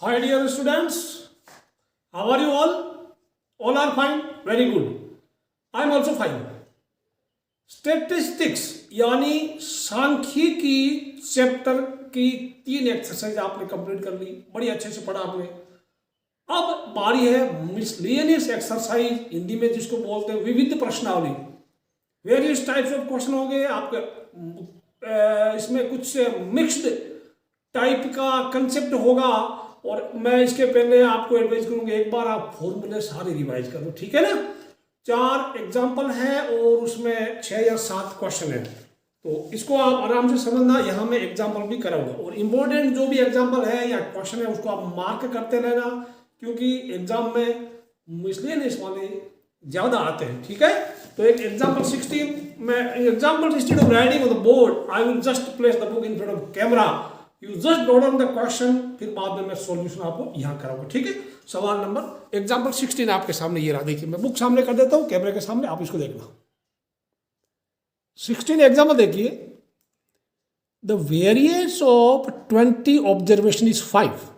Hi dear students, how are you all? All are fine? Very good. I am also fine. Statistics यानी सांख्यिकी chapter की 3 exercise आपने complete कर ली, बड़ी अच्छे से पढ़ा आपने। अब बारी है मिसलेनियस एक्सरसाइज, हिंदी में जिसको बोलते हैं विविध प्रश्नावली। वेरियस टाइप्स ऑफ क्वेश्चन हो गए आपके, इसमें कुछ मिक्स्ड टाइप का कंसेप्ट होगा और मैं इसके पहले आपको एडवाइस करूंगा एक बार आप फॉर्मूले सारे रिवाइज कर दो, ठीक है ना। 4 एग्जाम्पल है और उसमें 6 या 7 क्वेश्चन है, तो इसको आप आराम से समझना। यहाँ मैं एग्जाम्पल भी कराऊंगा और इम्पोर्टेंट जो भी एग्जाम्पल है या क्वेश्चन है उसको आप मार्क करते रहना, क्योंकि एग्जाम में मिसलेनियस वाले ज्यादा आते हैं, ठीक है। तो एक एग्जाम्पल 16 में example instead of writing on the board I will just place the book in front of camera, you just note down the question, फिर बाद में मैं सॉल्यूशन आपको यहाँ कराऊंगा, ठीक है। सवाल नंबर एग्जाम्पल 16 आपके सामने ये रहा, देखिए मैं बुक सामने कर देता हूँ कैमरे के सामने, आप इसको देखना। 16 एग्जाम्पल देखिए, the variance of 20 observation is 5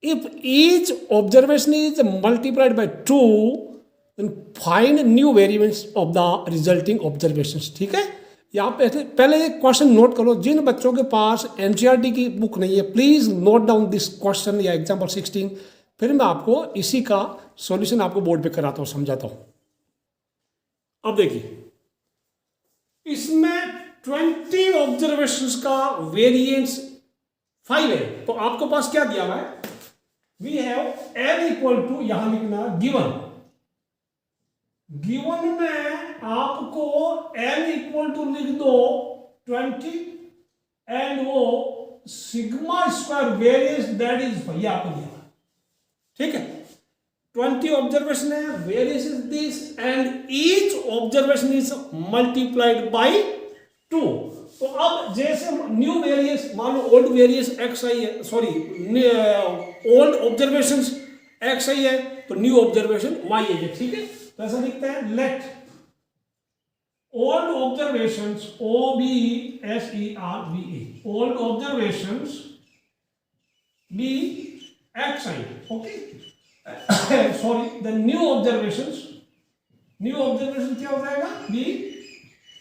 if each observation is multiplied by 2 then find new variance of the resulting observations, ठीक है। यहाँ पे पहले एक क्वेश्चन नोट करो, जिन बच्चों के पास एनसीईआरटी की बुक नहीं है please note down this question या एग्जाम्पल 16, फिर मैं आपको इसी का सॉल्यूशन आपको बोर्ड पे कराता हूँ, समझाता हूँ। अब देखिए इसमें 20 ऑब्जर्वेशंस का वेरिएंस 5 है, तो आपके पास क्या दिया हुआ है, we have n equal to, यहां लिखना गिवन में आपको n इक्वल टू लिख दो 20 एंड वो sigma square variance that is, भैया आपको दिया, ठीक है। 20 ऑब्जर्वेशन है, variance is this and each observation is multiplied bye 2। तो अब जैसे न्यू वेरिएंस, मान लो ओल्ड वेरिएंस एक्स आई है, सॉरी ओल्ड ऑब्जर्वेशन एक्स आई है तो न्यू ऑब्जर्वेशन वाई आई है, ठीक है। तो ऐसा लिखते हैं, let old observations OBSERVE, old observations be x i, okay. Sorry the new observations क्या हो जाएगा, बी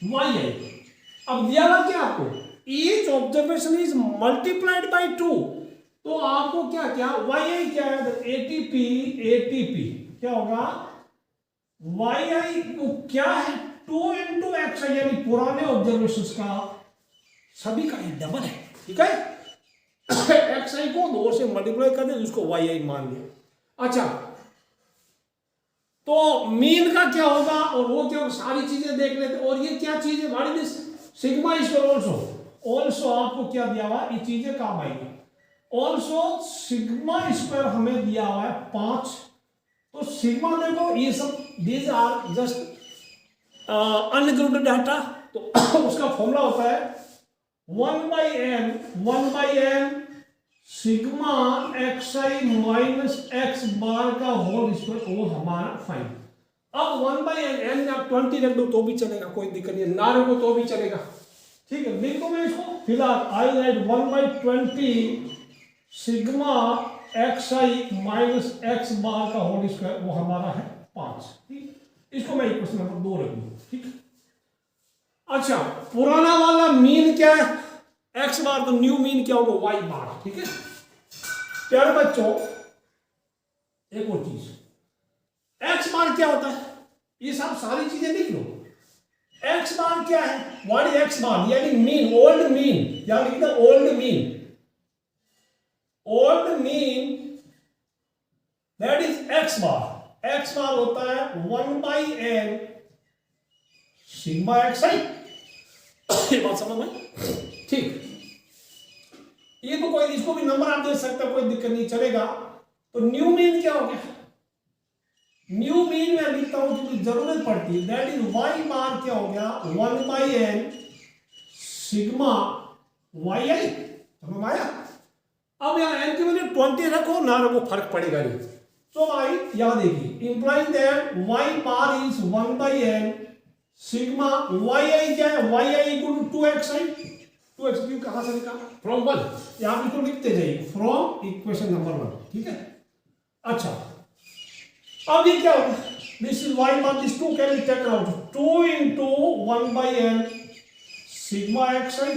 वाई आई। अब दिया ना क्या आपको, each observation is multiplied bye 2, तो आपको क्या क्या वाई आई क्या है, एटीपी क्या होगा, वाई आई क्या है 2 इंटू एक्स आई, यानी पुराने ऑब्जर्वेशंस का सभी का डबल है, ठीक है। एक्स आई को 2 से मल्टीप्लाई कर दे, उसको वाई आई मान लिया। अच्छा तो मीन का क्या होगा, और वो क्या, सारी चीजें देख लेते। और ये क्या चीज है, what is this, sigma square also आपको क्या दिया हुआ, ये चीजें काम आएगी। ऑल्सो सिग्मा स्क्वायर हमें दिया हुआ है 5, तो सिग्मा देखो ये सब these are just ungrouped data, तो उसका फॉर्मूला होता है 1/n सिग्मा एक्स आई माइनस एक्स बार का होल स्क्वायर, वो हमारा फाइन। अब 1/n आप 20 रख दो तो भी चलेगा, कोई दिक्कत नहीं, ना रखो तो भी चलेगा, ठीक है। लिख दो मैं इसको फिलहाल, आई राइट 1/20 सिग्मा एक्स आई माइनस एक्स बार का होल स्क्वायर, वो हमारा है 5, ठीक। इसको मैं इक्वेशन नंबर 2 रख दूँ, ठीक। अच्छा पुराना वाला मीन क्या है, एक्स बार, तो न्यू मीन क्या होगा, वाई बार, ठीक है। प्यारे बच्चों एक और चीज, एक्स बार क्या होता है, ये सब सारी चीजें लिख लो। एक्स बार क्या है, व्हाट इज एक्स बार, यानी मीन, ओल्ड मीन, या लिख दो old mean that is X bar. X bar होता है 1/n सिग्मा एक्स आई, ये बात समझ में, ठीक। ये तो कोई, इसको भी नंबर आप दे सकते हो, कोई दिक्कत नहीं, चलेगा। तो न्यू मीन क्या हो गया, न्यू मीन में लिखता हूं क्योंकि जरूरत पड़ती है, दैट इज वाई बार क्या हो गया 1/n सिग्मा वाई आई, समझ में आया। अब यहाँ n के बजाय 20 रखो ना रखो फर्क पड़ेगा नहीं। तो भाई यहां देखिए, implying that Y bar is 1/n sigma Y I क्या है, Y I equal to 2x I, 2x cube कहां से निकाला? फ्रॉम 1। यहां पे इसको लिखते जाइए, फ्रॉम इक्वेशन नंबर 1, ठीक है। अच्छा, अब ये क्या होगा? दिस इज y मान, this 2 can be taken out, 2 into 1/n sigma xi।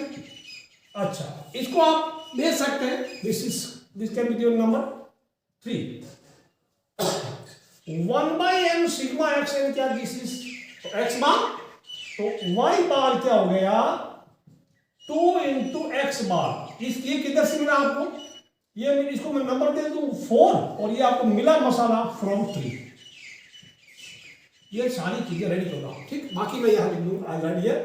अच्छा, इसको आप ले सकते हैं, this can be given number 3, 1/n sigma xi क्या, दिस इज x बार, तो y बार क्या हो गया? 2 into x बार। ये किधर से मिला आपको? ये इसको मैं नंबर दे दूं 4, और ये आपको मिला मसाला फ्रॉम 3। ये सारी चीजें रेडी कर रहा हूं, ठीक। बाकी मैं यहां लिख दूंगा ऑलरेडी है।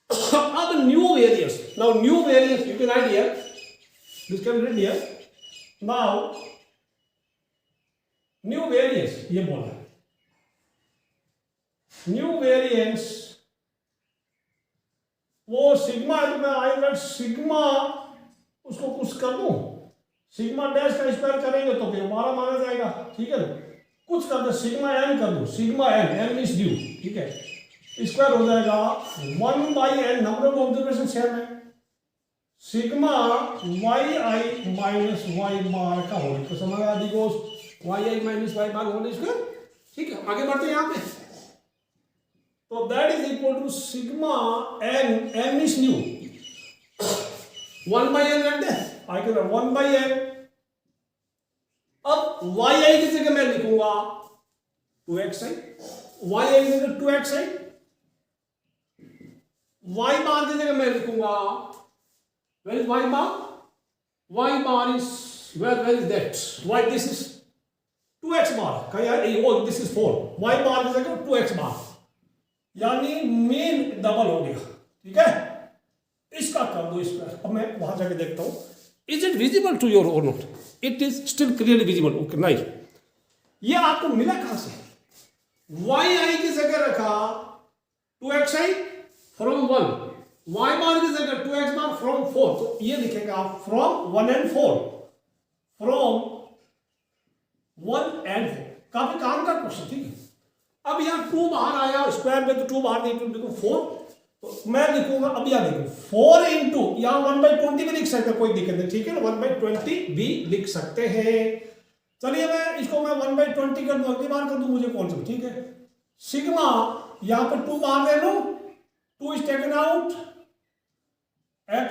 अब new variance, now new variance you can write here, this can write here. Now new variance ये बोल रहा है, न्यू वेरिएंस वो सिग्मा है, तो मैं आई राइट सिग्मा, उसको कुछ कर दूं, सिग्मा डैश का स्क्वायर करेंगे तो फिर हमारा माना जाएगा, ठीक है। कुछ कर दो, सिग्मा एन कर दो, सिग्मा एन इज ड्यू, ठीक है। स्क्वायर हो जाएगा 1/n, number of observation same है, sigma yi minus y bar का होल, तो समझ आ दी goes yi minus y bar whole square, ठीक है। आगे बढ़ते हैं यहां पे, तो that is equal to sigma n is new, 1/n रख दे, आगे 1/n। अब yi की जगह मैं लिखूंगा 2xi, yi की जगह 2xi, y बार की जगह मैं लिखूंगा, where is y bar? Y bar is where is that? Why this is 2x bar, oh this is 4, y bar की जगह 2x bar, यानी मेन डबल हो गया, ठीक है। इसका कर दो स्क्वायर। अब मैं वहां जाके देखता हूं, is it visible to your or not? It is still clearly visible, okay nice. ये आपको मिला कहां से? yi की जगह रखा 2xi फ्रॉम 1, y बार की जगह 2x बार फ्रॉम 4, तो ये लिखेगा आप फ्रॉम 1 and 4, फ्रॉम 1 and 4। काफी काम का क्वेश्चन, ठीक है। अब यहाँ 2 बाहर आया स्क्वायर में, तो 2 बाहर नहीं, देखो 4, तो मैं लिखूंगा, अब यहाँ देखो 4 into, यहाँ 1/20 भी लिख सकते हैं, कोई दिक्कत नहीं, ठीक है ना, 1/20 भी लिख सकते हैं। चलिए मैं इसको मैं 1/20 कर दूं, अगली बार कर दूं, मुझे कौन सा, ठीक है। सिग्मा यहाँ पर 2 बाहर ले लो, 2 is taken out,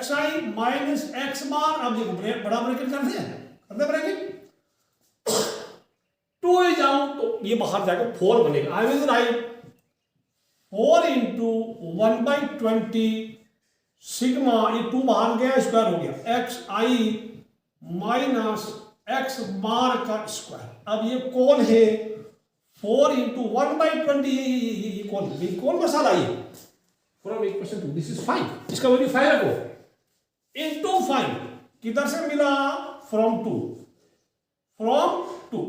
xi minus x बार। अब देखो बड़ा ब्रैकेट कर दे ब्रैकेट, 2 इज आउट, तो ये बाहर जाकर 4 बनेगा। आई विल राइट 4 into 1/20 सिग्मा, ये 2 बाहर गया, स्क्वायर हो गया, xi माइनस x बार का स्क्वायर। अब ये कौन है? 4 into 1/20, ये कौन मसाला ये? फ्रॉम इक्वेशन 2, दिस इज 5, इसका वैल्यू 5 रखो, इनटू 5 किधर से मिला? फ्रॉम 2,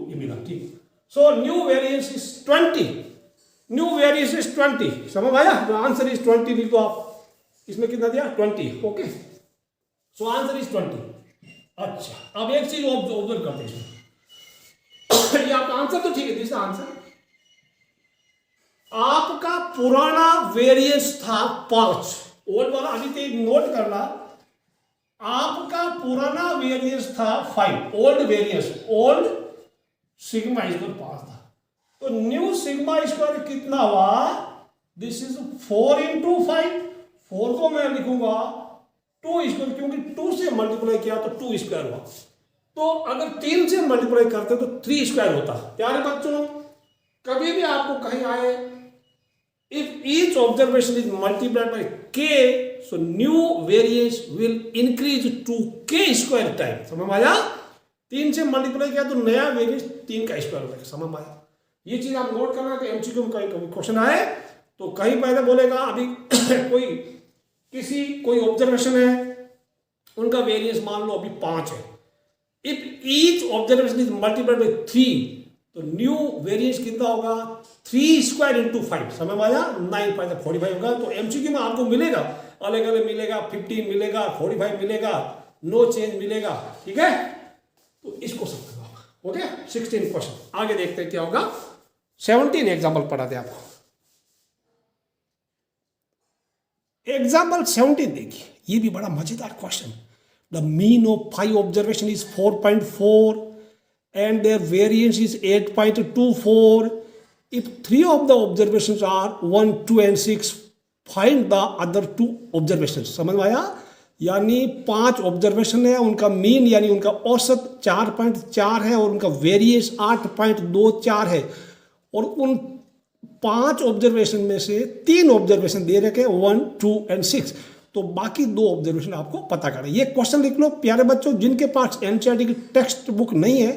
ये मिला, ठीक। So new variance is 20, new variance is 20, समझ आया? आंसर इज 20 लिख दो आप, इसमें कितना दिया? 20, ओके। So answer is 20। अच्छा, अब एक चीज ऑब्जर्व करते हैं, ये आपका आंसर तो ठीक है, दिस आंसर। आपका पुराना वेरिएंस था 5, ओल्ड वाला, अभी तो नोट करना, आपका पुराना वेरिएंस था 5, old variance, old sigma square 5 था, तो न्यू सिग्मा स्क्वायर कितना हुआ? दिस इज 4 into 5, 4 को मैं लिखूंगा 2 स्क्वायर, क्योंकि 2 से मल्टीप्लाई किया तो 2 स्क्वायर हुआ, तो अगर 3 से मल्टीप्लाई करते तो 3 स्क्वायर होता। प्यारे बच्चों, कभी भी आपको कहीं आए, if each observation is multiplied by k, so new variance will increase to k square time, समझ में आया? 3 से मल्टीप्लाई किया तो नया वेरिएंस 3 का स्क्वायर हो जाएगा, समझ में आया? ये चीज आप नोट करना कि एमसीक्यू में कहीं क्वेश्चन आए तो कहीं पहले बोलेगा, अभी कोई ऑब्जर्वेशन है, उनका वेरिएंस मान लो अभी 5 है, if each observation is multiplied by 3, तो न्यू वेरिएंस कितना होगा? 3 स्क्वायर इंटू 5, समझ में आया? 9 5 45 होगा। तो एमसीक्यू में आपको मिलेगा, अलग अलग मिलेगा, 15 मिलेगा, 45 मिलेगा, नो चेंज मिलेगा, ठीक है। तो इसको समझना होगा, ओके। 16 क्वेश्चन, आगे देखते हैं क्या होगा। 17 एग्जाम्पल पढ़ाते हैं आपको। एग्जाम्पल 17 देखिए, ये भी बड़ा मजेदार question. The mean of 5 observation is 4.4 and their variance is 8.24. If 3 of the observations are 1, 2 and 6, find the other 2 observations. समझ में आया? यानी 5 ऑब्जर्वेशन है, उनका मीन यानी उनका औसत 4.4 है और उनका वेरिएंस 8.24 है, और उन 5 ऑब्जर्वेशन में से 3 ऑब्जर्वेशन दे रखे 1, 2 एंड 6, तो बाकी 2 ऑब्जर्वेशन आपको पता करना है। ये क्वेश्चन लिख लो प्यारे बच्चों। जिनके पास एनसीईआरटी की टेक्स्ट बुक नहीं है,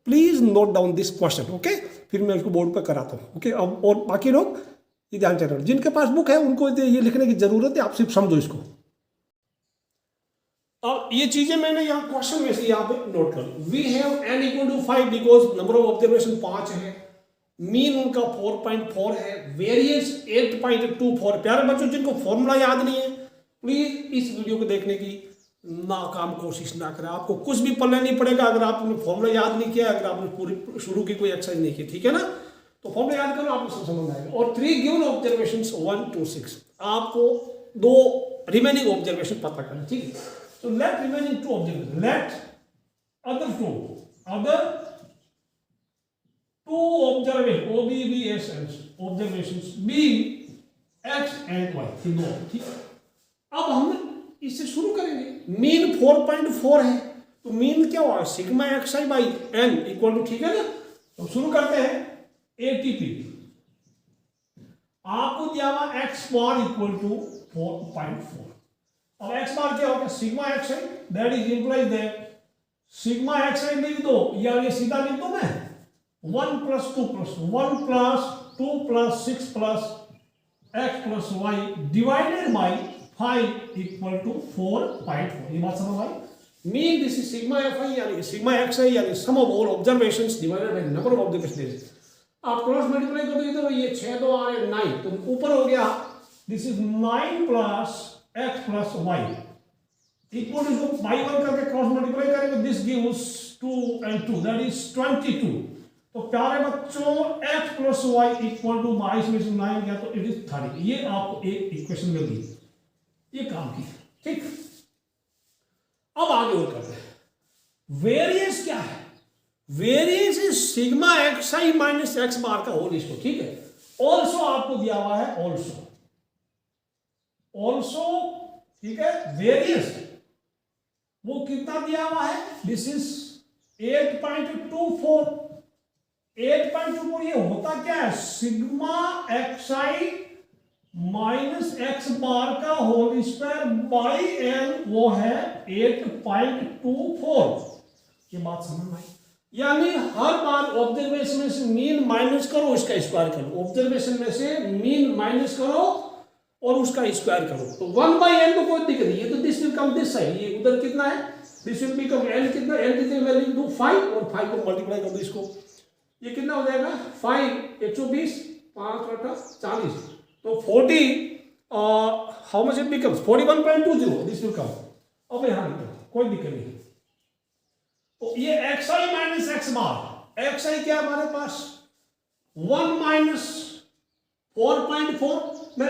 please note down this question, okay. फिर मैं इसको बोर्ड पर कराता हूँ, ओके। अब और बाकी लोग ये ध्यान से रखो, जिनके पास बुक है उनको ये लिखने की जरूरत है, आप सिर्फ समझो इसको। अब ये चीजें मैंने यहाँ क्वेश्चन में से यहाँ पे नोट कर ली। We have n equal to 5 because number of observation 5 है, मीन उनका 4.4 है, वेरिएंस 8.24। प्यारे बच्चों, जिनको फॉर्मूला याद नहीं है, प्लीज इस वीडियो को देखने की नाकाम कोशिश ना करें। आपको कुछ भी पढ़ना नहीं पड़ेगा अगर आपने फॉर्मूला याद नहीं किया, अगर आपने पूरी शुरू की कोई एक्सरसाइज नहीं की, ठीक है ना। तो फॉर्मूला याद करो, आपको सब समझ आएगा। और 3 गिवन ऑब्जर्वेशंस 1 to 6, आपको 2 रिमेनिंग ऑब्जर्वेशन पता करना, ठीक है। तो let remaining 2 observation, let other 2 observation observations be x and y, ठीक है। अब हम इससे शुरू करेंगे। मीन 4.4 है, तो मीन क्या हुआ, sigma x I by N equal to, ठीक है ना। तो शुरू करते हैं। एटीपी आपको दिया हुआ एक्स बार इक्वल टू 4.4। अब एक्स बार क्या होगा, sigma x I, that is implies that sigma x I लिख दो, या ये सीधा लिख दो मैं 1 + 2 + 1 + 2 + 6 + x + y divided by 5 equal to 4.4। ये बात समझ आई। Mean this is sigma F I यानी सिग्मा एक्स आई यानी sum of all observations divided by number of observations. आप क्रॉस मल्टीप्लाई कर दोगे तो ये 6 2 आ रहे 9, तो ऊपर हो गया this is 9 + x + y equal two by 1 करके क्रॉस मल्टीप्लाई करेंगे, this gives 2 and 2 that is 22। तो प्यारे बच्चों x + y इक्वल टू 22 में से 9 गया तो इट इज 30। ये आपको एक इक्वेशन मिल गई, ये काम की, ठीक। अब आगे और करते हैं। वेरिएंस क्या है, variance is sigma x I minus x bar का होल स्क्वायर, ठीक है। ऑल्सो आपको दिया हुआ है ऑल्सो, ठीक है। वेरिएंस वो कितना दिया हुआ है, दिस इज 8.24। 8.24 ये होता क्या है, सिग्मा एक्स आई माइनस एक्स बार का होल स्क्वायर बाई एल, वो है 8.24। ये बात समझ में आई। यानी हर बार ऑब्जर्वेशन में से मीन माइनस करो, इसका स्क्वायर करो। ऑब्जर्वेशन में से मीन माइनस करो और उसका स्क्वायर करो, तो 1/n तो कोई दिक्कत नहीं है, तो this will come this side. ये उधर कितना है, दिस विल बिकम n कितना, n कितने वैल्यू दो 5 और 5 को मल्टीप्लाई कर दो इसको, ये कितना हो जाएगा 5 120 5 8 40, तो 40 how much it becomes 41.20 this will come. अब यहां कोई दिक्कत नहीं। तो ये एक्स आई माइनस एक्स बार, एक्स आई क्या हमारे पास 1 - 4.4 में,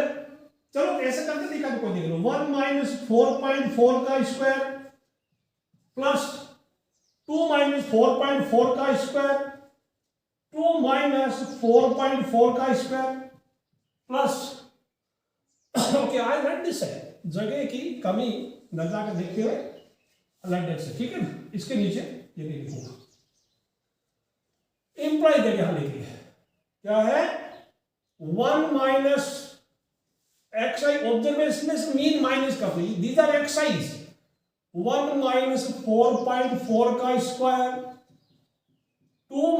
चलो ऐसे करके दिखा दो, कोई दिक्कत नहीं। 1 - 4.4 का स्क्वायर प्लस 2 - 4.4 का स्क्वायर, 2 - 4.4 का square plus, okay I right this है, जगह की कमी न जाकर देखते हुए अलग से, ठीक है ना। इसके नीचे ये नहीं लिखूंगा, इंप्लाई जगह यहां लिखी है, क्या है 1 - एक्स आई ऑब्जर्वेशन में मीन माइनस का, दीज आर एक्स आईज। 1 - 4.4 का स्क्वायर, 2 -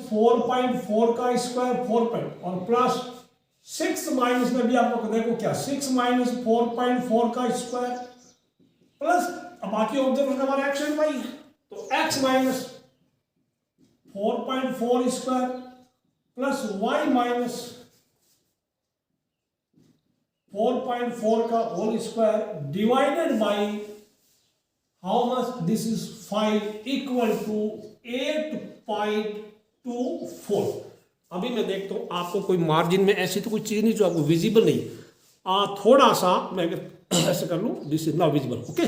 4.4 का स्क्वायर 4 और प्लस 6 माइनस में भी आपको देखो क्या 6 - 4.4 का स्क्वायर प्लस, अब बाकी ऑब्जर्वेशन हमारा एक्स एंड वाई, तो x - 4.4 स्क्वायर प्लस y - 4.4 का whole square divided by how much, this is 5 equal to 8.24। अभी मैं देखता हूं आपको कोई मार्जिन में ऐसी तो कोई चीज नहीं जो आपको विजिबल नहीं, थोड़ा सा मैं ऐसे कर लूँ, this is now visible, okay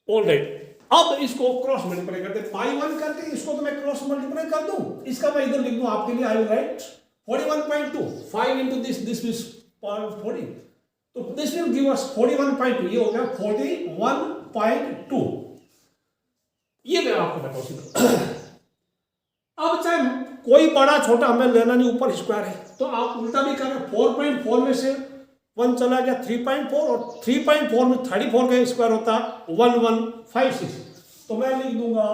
alright. अब इसको क्रॉस मल्टीप्लाई करते, पाई 1 करके इसको तो मैं क्रॉस मल्टीप्लाई कर दूं, इसका मैं इधर लिख दूं आपके लिए, आई will right 41.2 5 into this is 40, तो दिस विल गिव अस 41.2, ये हो गया 41.2, ये मैं आपको बताऊं सीधा। अब चाहे कोई बड़ा छोटा हमें लेना नहीं, ऊपर स्क्वायर है तो आप उल्टा भी करें, 4.4 में से 1 चला गया 3.4 और 3.4 में 34 का स्क्वायर होता है 1156, तो मैं लिख दूंगा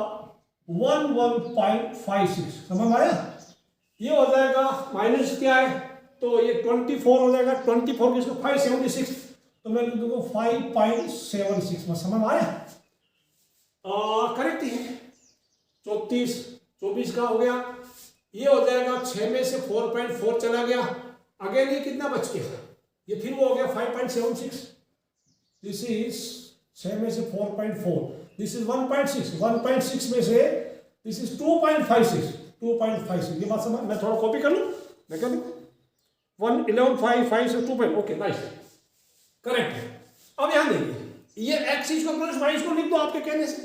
11.56, समझ आया। ये हो जाएगा माइनस क्या है, तो ये 24 हो जाएगा, 24 के इसको 576, तो मैं लिख दूंगा 5.76 में, समझ आया। करेक्ट है, 24 का हो गया, ये हो जाएगा 6 में से 4.4 चला गया, अगेन ये कितना बच गया, ये फिर वो हो गया 5.76, दिस इज 6 में से 4.4, दिस इज 1.6 में से दिस इज 2.56, ये बात समझ। मैं थोड़ा कॉपी कर लूं, मैं क्या लिखूं 111.5 से 2. ओके नाइस, करेक्ट है। अब यहां देखिए, ये x square plus y square लिख दो, आपके कहने से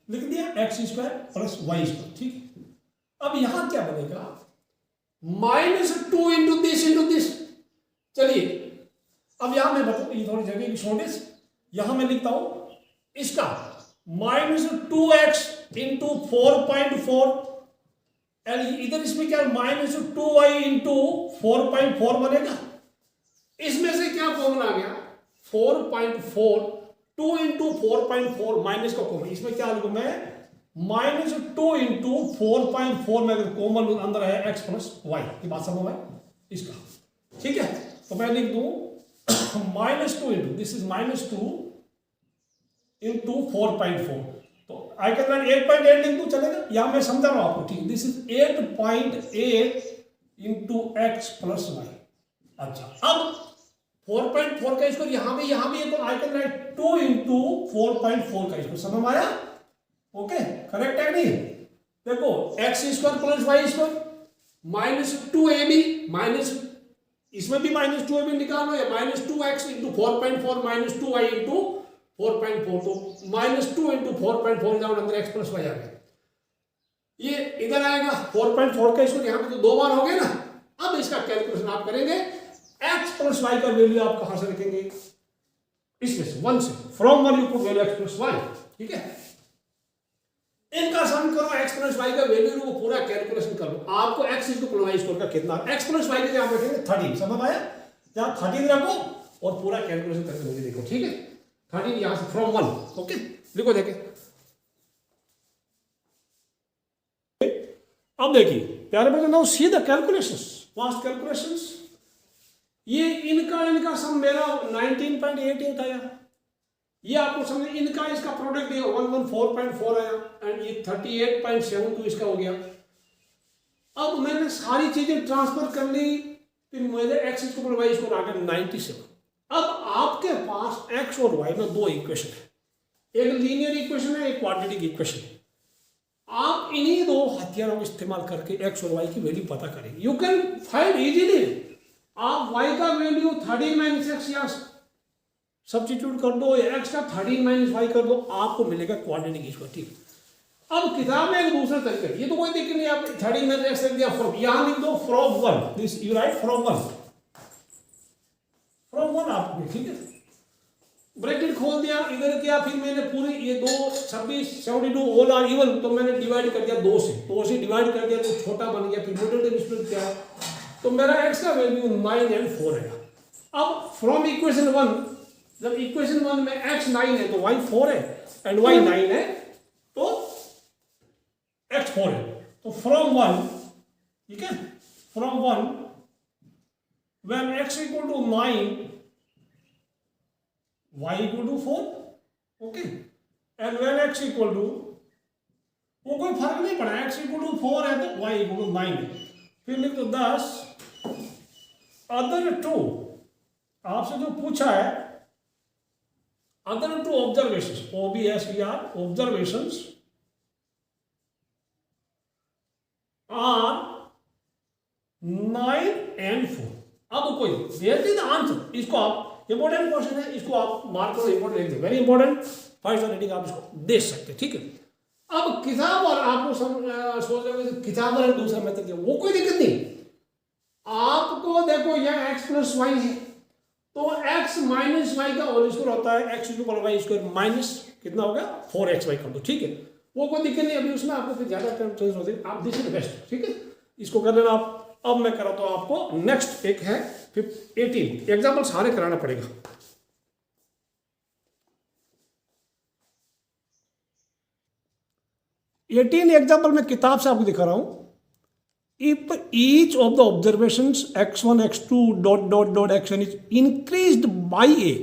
लिख दिया x square plus y square, ठीक है। अब यहां क्या बनेगा, -2 इंटू दिस, चलिए अब यहां मैं बताऊं, ये थोड़ी जगह की शॉर्टेज, यहां मैं लिखता हूं इसका -2x इंटू 4.4, इधर इसमें क्या -2y इंटू 4.4 बनेगा, इसमें से क्या कॉमन आ गया 4.4, 2 इंटू 4.4 माइनस का कॉमन, इसमें क्या लिखूं मैं -2 इंटू 4.4 में अगर कॉमन अंदर है x प्लस वाई, ये बात समझ में इसका, ठीक है। तो मैं लिख दूं -2 इंटू दिस इज -2 इंटू 4.4, तो आई कैन राइट 8.8 लिख दूं, चलेगा, यहां मैं समझा रहा हूं आपको, ठीक, this is 8.8 into x plus y. अच्छा, अब 4.4 का स्क्वायर यहां भी है, तो आई कैन राइट 2 इंटू 4.4 का स्क्वायर, समझ में आया, ओके करेक्ट है नहीं। देखो x square plus y square -2ab minus, इसमें भी -2ab निकालो, या -2x इंटू 4.4 -2y इंटू 4.4, तो -2 इंटू 4.4 जाओ अंदर x प्लस वाई आ गया, ये इधर आएगा 4.4 का स्क्वायर, यहां पे तो 2 बार हो गया ना। अब इसका कैलकुलेशन आप करेंगे, x प्लस वाई का वैल्यू आप कहां से रखेंगे, इसमें से 1 से, from 1 you put value x plus y, ठीक है। इनका सम करो, x प्लस वाई का वैल्यू वो पूरा कैलकुलेशन कर लो, आपको x इक्वल वाई स्क्वायर का कितना, x प्लस वाई के जहां रखेंगे 13, समझ आया, जहां 13 रखो और पूरा कैलकुलेशन करके मुझे देखो, ठीक है। 13 यहां से फ्रॉम 1, ओके लिखो, देखे अब देखिए प्यारे बच्चों, now see the calculations, fast calculations, ये इनका सम मेरा 19.88 आया, ये आपको समझ, इनका इसका प्रोडक्ट दिया 114.4 आया, एंड ये 38.72 इसका हो गया। अब मैंने सारी चीजें ट्रांसफर कर ली, फिर मेरे x इक्वल वाई स्क्वायर आ गया 97। अब आपके पास x और y में 2 इक्वेशन है, एक लीनियर इक्वेशन है, एक क्वाड्रेटिक इक्वेशन है। आप इन्हीं 2 हथियारों का इस्तेमाल करके x और y की वैल्यू पता करेंगे, यू कैन फाइंड इजीली। आप y का वैल्यू 13 - x या सब्स्टिट्यूट कर दो, या x का 13 - y कर दो, आपको मिलेगा क्वाड्रेटिक इक्वेशन, ठीक। अब किताब में एक दूसरा तरीका, ये तो कोई दिक्कत नहीं, आप 13 - x लिख दिया, फ्रॉम यहां लिख दो from 1, this you right from 1 आपको, ठीक है, ब्रैकेट खोल दिया, इधर किया, फिर मैंने पूरी ये 2 26 72 ऑल आर इवन, तो मैंने डिवाइड कर दिया 2 से डिवाइड कर दिया, तो छोटा बन गया, फिर मिडिल टर्म स्प्लिट किया, तो मेरा x का वैल्यू 9 और 4 है। अब फ्रॉम इक्वेशन 1, जब इक्वेशन 1 में x 9 है तो y 4 है, एंड y 9 है तो x 4 है, तो फ्रॉम 1, ठीक है, from 1 when x equal to 9 y equal to 4, okay, and when x equal to, वो कोई फर्क नहीं पड़ा, x equal to 4 है तो y equal to 9 है, फिर लिख दो 10 अदर 2, आपसे जो पूछा है other 2 observations, OBSER observations are 9 and 4, अब कोई देयर इज आंसर, इसको आप इंपॉर्टेंट क्वेश्चन है, इसको आप मार्क करो, important very important, five star rating आप इसको दे सकते, ठीक है। अब किताब और आपको सोच रहे हो किताब और दूसरा मेथड क्या, वो कोई दिक्कत नहीं। आपको देखो यह x प्लस वाई है, तो x माइनस वाई का होल स्क्वायर होता है x equal y square minus कितना होगा 4xy कर दो, ठीक है, वो कोई दिक्कत नहीं। अभी उसमें आपको फिर ज्यादा टेंशन होती है, आप दिस इज बेस्ट, ठीक है, इसको कर लेना आप। अब मैं करा तो आपको नेक्स्ट एक है 18 एग्जाम्पल सारे कराना पड़ेगा। 18 एग्जाम्पल मैं किताब से आपको दिखा रहा हूं। If each of the observations x1, x2, dot xn is increased by a,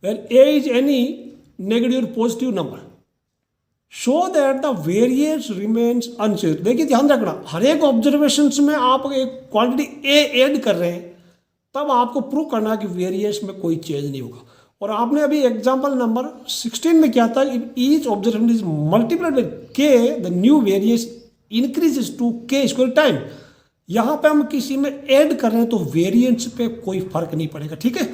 where a is any negative or positive number, show that the variance remains unchanged। देखिए ध्यान रखना, हर एक ऑब्जर्वेशंस में आप एक क्वांटिटी ए ऐड कर रहे हैं, तब आपको प्रूव करना है कि वेरिएंस में कोई चेंज नहीं होगा। और आपने अभी एग्जांपल नंबर 16 में क्या था, each observation is multiplied by K, the new variance increases to K square time. यहाँ पे हम किसी में ऐड कर रहे हैं तो वेरिएंस पे कोई फर्क नहीं पड़ेगा, ठीक है।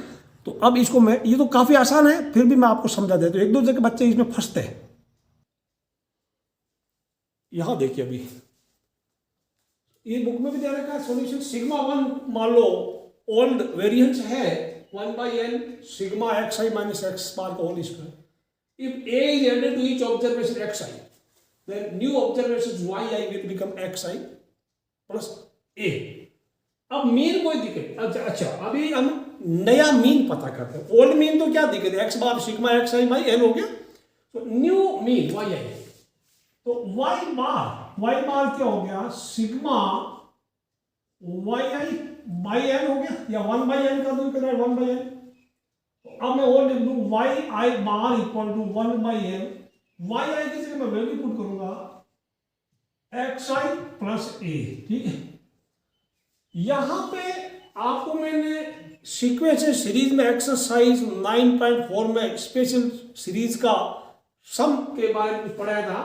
तो अब इसको मैं, ये तो काफी आसान है, फिर भी मैं आपको समझा देता हूँ, एक दूसरे के बच्चे इसमें फंसते हैं। यहां देखिए अभी ये बुक में भी दे रखा है सॉल्यूशन, सिग्मा 1 मान लो ओल्ड वेरिएंस है 1/n sigma xi minus x bar का whole square. If a is added to each observation xi, then new observations yi will become xi plus a। अब मीन कोई दिक्कत, अच्छा अभी हम नया मीन पता करते हैं। ओल्ड मीन तो क्या दिक्कत है, x bar sigma xi by n हो गया, तो न्यू मीन yi, तो y बार क्या हो गया, सिग्मा yi बाई n हो गया, या 1/n कर दूं, कितना 1/n। अब मैं और लिख दूं yi bar equal to 1/n, yi की जगह मैं वैल्यू पुट करूंगा xi प्लस a, ठीक है। यहां पे आपको मैंने सीक्वेंस सीरीज में एक्सरसाइज 9.4 में स्पेशल सीरीज का सम के बारे में पढ़ाया था,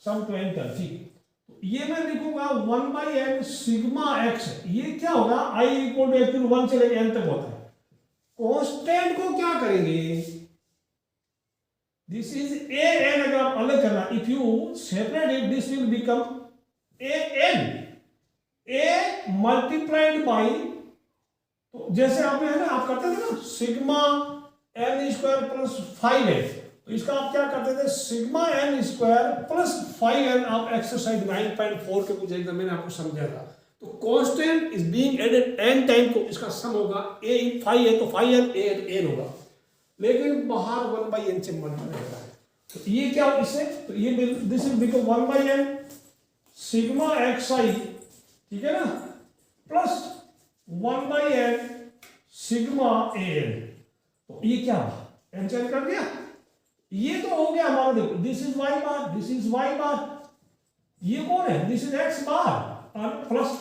सम टू n का, ठीक। ये मैं लिखूंगा 1/n सिग्मा x, ये क्या होगा i इक्वल टू एक्चुअल 1 से लेकर n तक होता है। कांस्टेंट को क्या करेंगे, दिस इज a n, अगर आप अलग करना, if you separate it this will become a n, a multiplied by, तो जैसे आपने है ना, आप करते थे ना sigma n square plus 5n, तो इसका आप क्या करते थे sigma n square plus 5n, आप एक्सरसाइज 9.4 के कुछ एग्जाम मैंने आपको समझाया था। तो constant is being added n time, तो इसका सम होगा a इन 5 है, तो 5n a n होगा, लेकिन बाहर 1/n से मल्टीप्लाई होता है, तो ये क्या इससे, तो ये this will become 1/n sigma xi, ठीक है ना, प्लस 1/n सिग्मा an, तो ये क्या n चेंज कर दिया, ये तो हो गया हमारा, देखो this is y bar, this is y बार, ये कौन है, दिस इज x बार और प्लस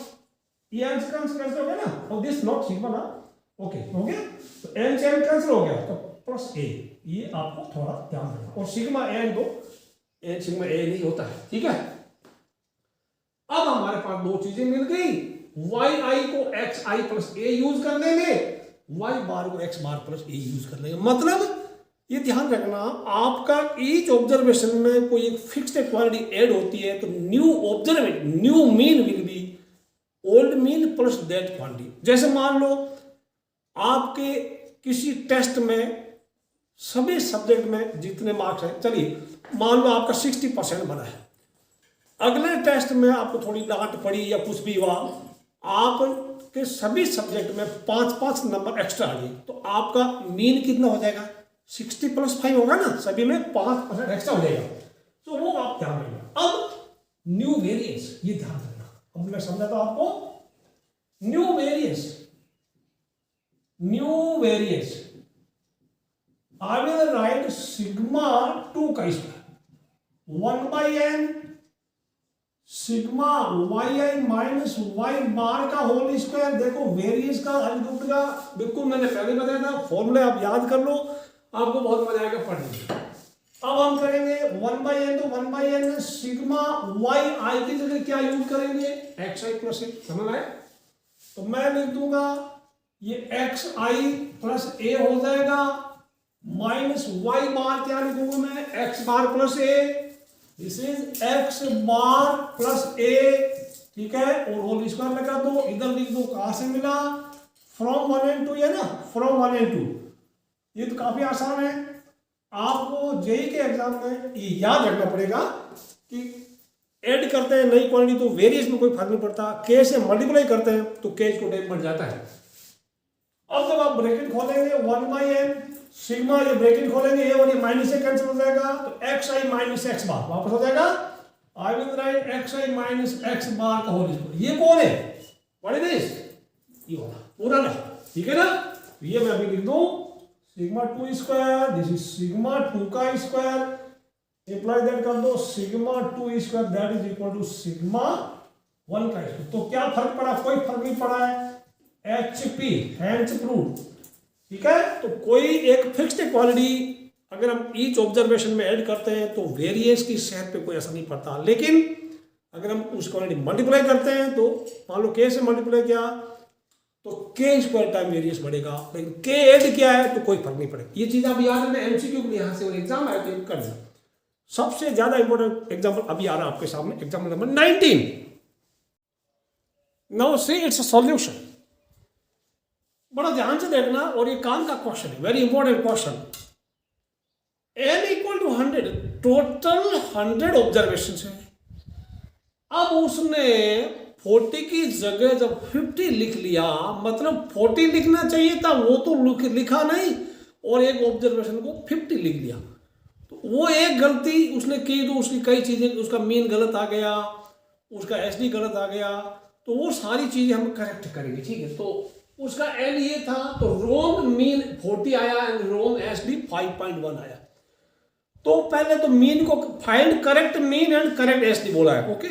ये n से कैंसिल हो गया ना, और दिस नॉट सिग्मा ना, ओके हो गया, तो n से n कैंसिल हो गया, तो प्लस a, ये आपको थोड़ा ध्यान रखना। और सिग्मा n तो n सिग्मा a नहीं होता है, ठीक है। अब हमारे पास दो चीजें मिल गई, yi को xi प्लस a यूज कर लेंगे, y बार को x bar plus a use कर लेंगे। मतलब ये ध्यान रखना, आपका ईच ऑब्जर्वेशन में कोई एक फिक्स्ड क्वांटिटी ऐड होती है, तो new observed new mean will be old mean plus that quantity. जैसे मान लो आपके किसी टेस्ट में सभी सब्जेक्ट में जितने मार्क्स हैं, चलिए मान लो आपका 60% बना है, अगले टेस्ट में आपको थोड़ी डांट पड़ी या कुछ भी हुआ, आपके सभी सब्जेक्ट में 5-5 नंबर एक्स्ट्रा आ गए, तो आपका मीन कितना हो जाएगा, 60 प्लस 5 होगा ना, सभी में 5% एक्स्ट्रा हो जाएगा, तो वो आप ध्यान रखना। अब न्यू वेरिएंस, ये ध्यान रखना, अब मैं समझा था आपको, new variance I will right sigma 2 का square 1/n sigma yi minus y bar का होल स्क्वायर। देखो वेरिएंस का अलगुट का बिल्कुल मैंने पहले बताया था, फॉर्मूले आप याद कर लो, आपको बहुत मजा आएगा पढ़ने में। अब हम करेंगे 1/n, तो 1/n सिग्मा yi की जगह क्या यूज करेंगे, xi प्लस 1, समझ आए, तो मैं लिख दूंगा ये एक्स आई प्लस ए हो जाएगा, माइनस वाई बार क्या लिखूंगा मैं, X bar plus A, this is X bar plus A, ठीक है, और होल स्क्वायर लगा दो, इधर लिख दो, कहां से मिला, फ्रॉम 1 and 2 है ना, फ्रॉम 1 and 2, ये तो काफी आसान है। आपको जेई के एग्जाम में ये याद रखना पड़ेगा कि ऐड करते हैं नई क्वांटिटी तो वेरिएस में कोई फर्क नहीं पड़ता, के से मल्टीप्लाई करते हैं तो के को टाइम बढ़ जाता है। अब जब आप ब्रैकेट खोलेंगे 1/n सिग्मा, ये ब्रैकेट खोलेंगे ये और ये माइनस से कैंसिल हो जाएगा, तो एक्स आई माइनस एक्स बार वापस हो जाएगा, I will write X I minus x bar का होल स्क्वायर। ये कौन है, व्हाट इज दिस, ये वाला पूरा ना, ठीक है ना, ये मैं अभी लिख दूं sigma 2 square, this is sigma 2 का स्क्वायर, इंप्लाई दैट कर दो sigma 2 square that is equal to sigma 1 का स्क्वायर। तो क्या फर्क पड़ा, कोई फर्क नहीं पड़ा है, HP हैंस प्रूव्ड, ठीक है। तो कोई एक फिक्स्ड क्वालिटी अगर हम ईच ऑब्जर्वेशन में ऐड करते हैं तो वेरिएंस की सेहत पे कोई असर नहीं पड़ता, लेकिन अगर हम उस क्वालिटी मल्टीप्लाई करते हैं तो मान लो के से मल्टीप्लाई किया तो के स्क्वायर टाइम वेरिएंस बढ़ेगा, लेकिन के ऐड किया है तो कोई फर्क नहीं पड़ेगा। ये चीज आप याद रखना, एमसीक्यू के लिए यहाँ से एग्जाम आए तो कर दें। सबसे ज्यादा इंपॉर्टेंट एग्जाम्पल अभी आ रहा है आपके सामने, example number 19। Now see it's a solution, बड़ा ध्यान से देखना, और ये काम का क्वेश्चन है, very important question. n equal to 100, total 100 observation है। अब उसने 40 की जगह जब 50 लिख लिया, मतलब 40 लिखना चाहिए था, वो तो लिखा नहीं, और एक ऑब्जर्वेशन को 50 लिख दिया, तो वो एक गलती उसने की तो उसकी कई चीजें, उसका मीन गलत आ गया, उसका एसडी गलत आ गया, तो वो सारी चीजें हम करेक्ट करेंगे, ठीक है। तो उसका एन ये था, तो रोंग मीन 40 आया एंड रोंग एसडी 5.1 आया। तो पहले तो मीन को find correct mean and correct SD बोला है, ओके।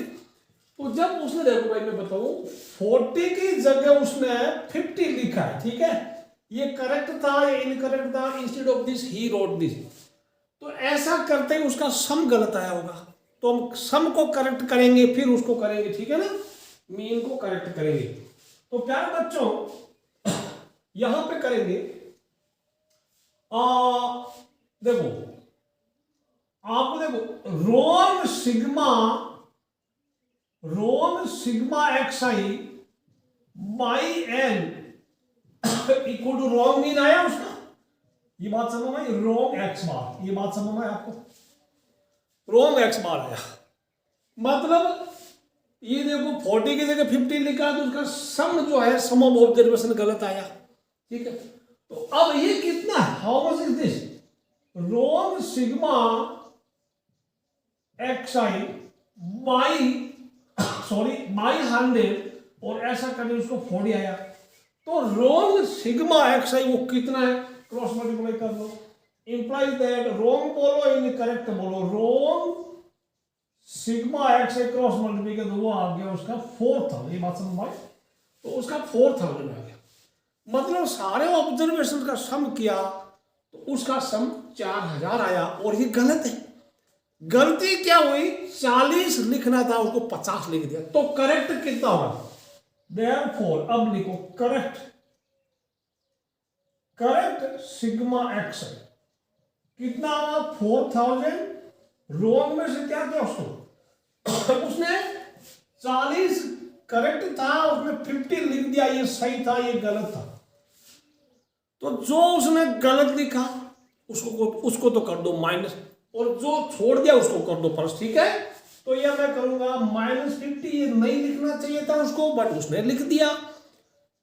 तो जब उसने, देखो भाई मैं बताऊं, 40 की जगह उसने 50 लिखा है, ठीक है, ये करेक्ट था या इनकरेक्ट था, instead of this he wrote this, तो ऐसा करते ही उसका सम गलत आया होगा, तो हम सम को करेक्ट करेंगे फिर उसको करेंगे, ठीक है ना, मीन को करेक्ट करेंगे। तो प्यारे बच्चों यहां पे करेंगे, देखो आपको, देखो wrong sigma x I by N equal to wrong mean आया उसका, ये बात समझ में आई, रोम एक्स बार, ये बात समझ में आई आपको, रोम एक्स बार आया, मतलब ये देखो 40 की जगह 50 लिखा तो उसका सम जो है, सम ऑफ ऑब्जर्वेशन गलत आया, ठीक है। तो अब ये कितना है, हाउ मच इज दिस, रोम सिग्मा एक्स आई बाई 100, और ऐसा करके उसको 40 आया, तो रोम सिग्मा एक्स आई वो कितना है, क्रॉस मल्टीप्लाई कर लो, इंप्लाइज दैट रोम बोलो इनकरेक्ट बोलो, रोम सिग्मा एक्स आई क्रॉस मल्टीप्लाई कर दो, वो आ गया उसका 4000, ये बात समझ में, तो उसका 4000 आ गया, मतलब सारे ऑब्जर्वेशन का सम किया तो उसका सम 4000 आया, और ये गलत है। गलती क्या हुई, 40 लिखना था उसको 50 लिख दिया, तो करेक्ट कितना होगा, देयरफॉर अब लिखो करेक्ट सिग्मा एक्स कितना हुआ 4000, रोंग में से क्या किया उसको उसने 40 करेक्ट था, उसने 50 लिख दिया, ये सही था ये गलत था, तो जो उसने गलत लिखा उसको तो कर दो माइनस, और जो छोड़ दिया उसको कर दो प्लस, ठीक है। तो यह मैं करूंगा -50, ये नहीं लिखना चाहिए था उसको, बट उसने लिख दिया,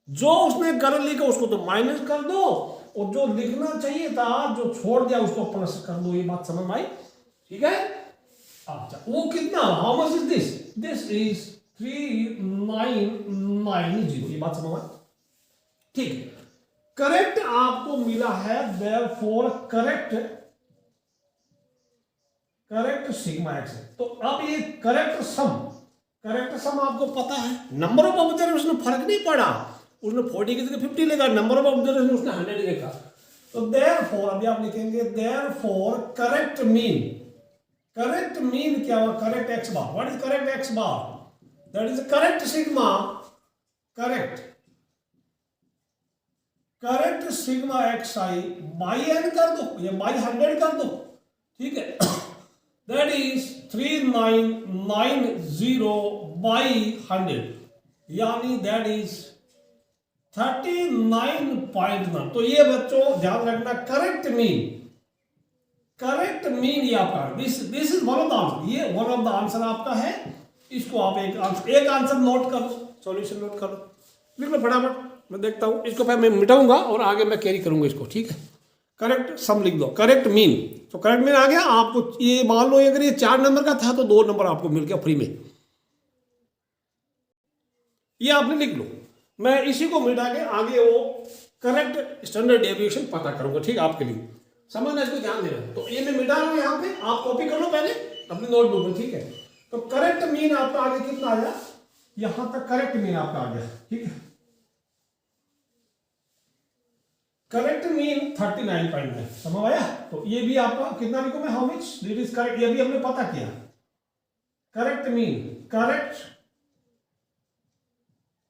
जो उसने गलत लिखा उसको तो माइनस कर दो, और जो लिखना चाहिए था जो छोड़ दिया उसको प्लस कर दो, ये बात समझ में आई, ठीक है। अच्छा वो कितना, how much is this is 3990, ये बात समझ में, ठीक है। करेक्ट आपको मिला है, देयरफॉर करेक्ट सिग्मा एक्स, तो अब ये करेक्ट सम आपको पता है, नंबर ऑफ ऑब्जर्वेशन फर्क नहीं पड़ा, उसने 40 की जगह 50 लिखा, नंबर ऑफ ऑब्जर्वेशन उसने 100 लिखा, तो देयरफॉर अभी आप लिखेंगे देयरफॉर करेक्ट मीन क्या हुआ, correct x bar, what is correct x bar, that is correct sigma, correct correct sigma x I by n कर दो या बाई 100 कर दो, ठीक है। दैट इज 3990 बाई 100, यानी दैट इज 39.9। तो ये बच्चों ध्यान रखना, करेक्ट मीन ये आपका this is one of the answer, ये वन ऑफ द आंसर आपका है। इसको आप एक आंसर नोट कर लो, सॉल्यूशन नोट कर लो, लिख लो फटाफट। मैं देखता हूँ इसको, पहले मैं मिटाऊंगा और आगे मैं कैरी करूंगा इसको, ठीक है। करेक्ट सम लिख दो, करेक्ट मीन। तो करेक्ट मीन आ गया आपको। ये मान लो अगर ये 4 नंबर का था तो 2 नंबर आपको मिल गया फ्री में, ये आपने लिख लो। मैं इसी को मिटा के आगे वो करेक्ट स्टैंडर्ड डेविएशन पता करूंगा, ठीक है, आपके लिए। समझना, इसको ध्यान देना। तो ये मैं मिटा रहा हूं यहाँ पे, आप कॉपी कर लो पहले अपनी नोटबुक में, ठीक है। तो करेक्ट मीन आपका आगे कितना आ गया, यहां तक करेक्ट मीन आपका आ गया, ठीक है। करेक्ट मीन 39.9 समझ आया। तो ये भी आपका कितना लिखो मैं, how much it is correct, ये भी हमने पता किया। करेक्ट मीन, करेक्ट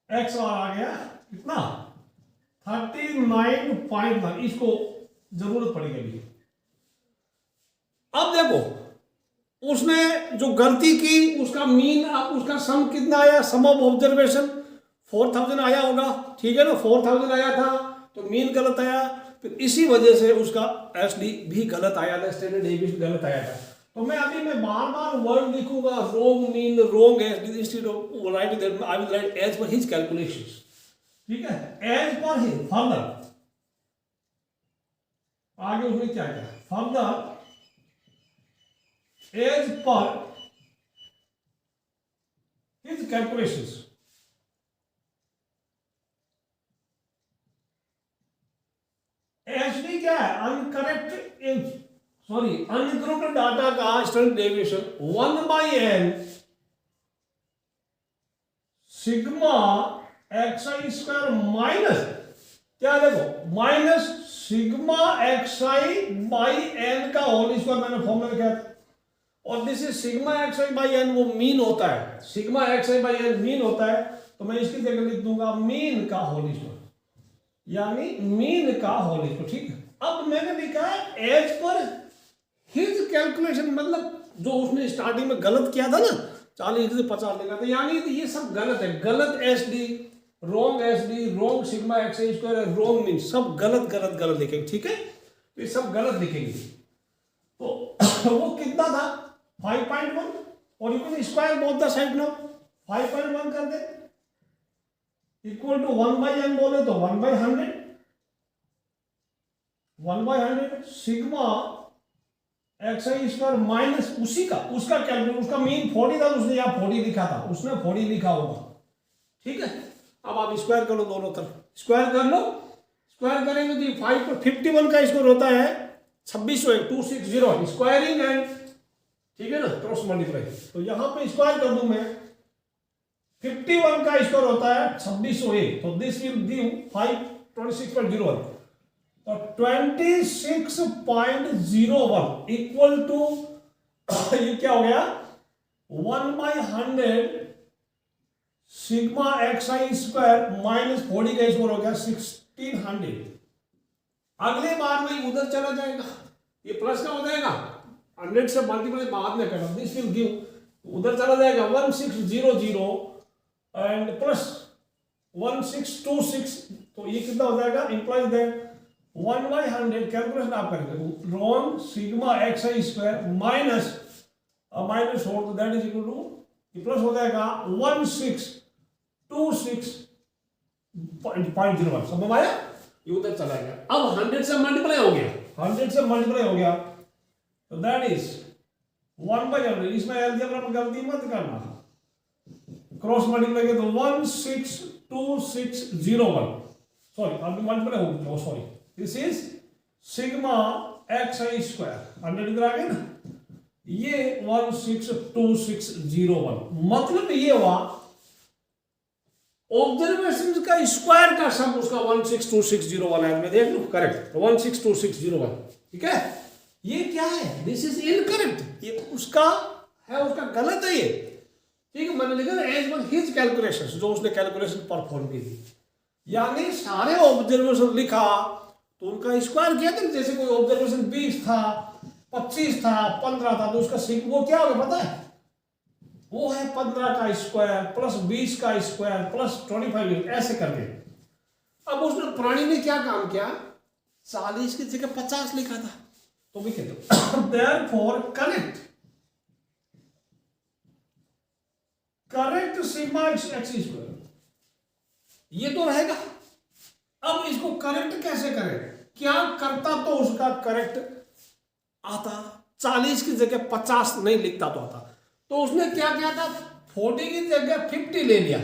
एक्स आ गया कितना 39.9, इसको जरूरत पड़ेगी अभी। अब देखो उसने जो गलती की उसका मीन, अब उसका सम कितना आया, सम ऑफ ऑब्जर्वेशन 4000 आया होगा, ठीक है ना। 4000 आया था तो मीन गलत आया, फिर इसी वजह से उसका एसडी भी गलत आया था, स्टैंडर्ड डेविएशन गलत आया था। तो मैं बार बार वर्ड लिखूंगा, wrong mean, wrong SD, instead of writing that I will write as per his calculations, ठीक है, एज पर हिज। फर्दर आगे उसने क्या किया, further as per his calculations. SD क्या है, अनग्रुप्ड डाटा का standard deviation 1/n sigma XI square minus क्या, देखो minus sigma x i by n का होल स्क्वायर, मैंने फॉर्मूला लिखा था। और this is sigma x i by n, वो मीन होता है, sigma x i by n mean होता है। तो मैं इसकी जगह लिख दूंगा मीन का होल स्क्वायर, यानी मीन का होल स्क्वायर, ठीक है। अब मैंने लिखा है एज पर हिज कैलकुलेशन, मतलब जो उसने स्टार्टिंग में गलत किया था ना, 40 से 50 लिखा था, यानी ये सब गलत है। गलत एसडी, रोंग एसडी, रोंग सिग्मा एक्सआई स्क्वायर, रोंग मीन, सब गलत गलत गलत लिखेंगे, ठीक है। तो ये सब गलत लिखेंगे। तो वो कितना था 5.1, और you can square both the side now, 5.1 कर दे इक्वल टू 1/n बोले तो 1/100, 1/100 सिग्मा एक्सआई स्क्वायर माइनस उसी का, उसका कैलकुलेट, उसका मीन 40 था, उसने यहाँ 40 लिखा था, उसने 40 लिखा होगा, ठीक है। अब आप स्क्वायर कर लो दोनों तरफ, स्क्वायर कर लो। स्क्वायर करेंगे तो 5 पर 51 का स्क्वायर होता है 2600, स्क्वायरिंग एंड, ठीक है ना, क्रॉस मल्टीप्लाई। तो यहां पे स्क्वायर कर दूं मैं, 51 का स्क्वायर होता है 2601, तो दिस विल गिव 526.01, तो 26.01 इक्वल टू ये क्या हो गया 1/100 सिग्मा एक्सआई स्क्वायर माइनस 40 का स्क्वायर हो गया 1600। अगले बार में उधर चला जाएगा, ये प्लस का हो जाएगा, 100 से मल्टीप्लाई बाद में करना, दिस विल गिव, उधर चला जाएगा 1600 एंड प्लस 1626, तो ये कितना हो जाएगा, इंप्लाइज दैट 1/100 कैलकुलेशन आप करेंगे, wrong sigma XI square minus minus हो, तो दैट इज इक्वल टू, ये प्लस हो जाएगा 1626.01, समझ में आया। ये उधर चला गया, अब 100 से मल्टीप्लाई हो गया, 100 से मल्टीप्लाई हो गया, तो दैट इज 1/100। इसमें अलजेब्रा में गलती मत करना, क्रॉस मल्टीप्लाई के तो 162,601, सॉरी अभी मल्टीप्लाई हो गया, sorry, this is sigma XI square 100 इधर आ गया ना, ये 162,601, मतलब ये हुआ ऑब्जर्वेशन का स्क्वायर का सम उसका 162,601 है, देख लो करेक्ट, 162,601, ठीक है। ये क्या है, दिस इज इनकरेक्ट, ये उसका है, उसका गलत है ये, ठीक है। मैंने लिखा एज पर हिज कैलकुलेशंस, जो उसने कैलकुलेशन परफॉर्म की थी, यानी सारे ऑब्जर्वेशन लिखा तो उनका स्क्वायर किया था। जैसे कोई ऑब्जर्वेशन 20 था, 25 था, 15 था, तो उसका वो क्या होगा पता है? वो है 15 का स्क्वायर प्लस 20 का स्क्वायर प्लस 25, ऐसे करके। अब उसने प्राणी ने क्या काम किया, 40 की जगह 50 लिखा था। तो भी कहते therefore correct sigma X square, ये तो रहेगा। अब इसको करेक्ट कैसे करें? क्या करता तो उसका करेक्ट आता, 40 की जगह 50 नहीं लिखता तो आता। तो उसने क्या किया था, 40 की जगह 50 ले लिया।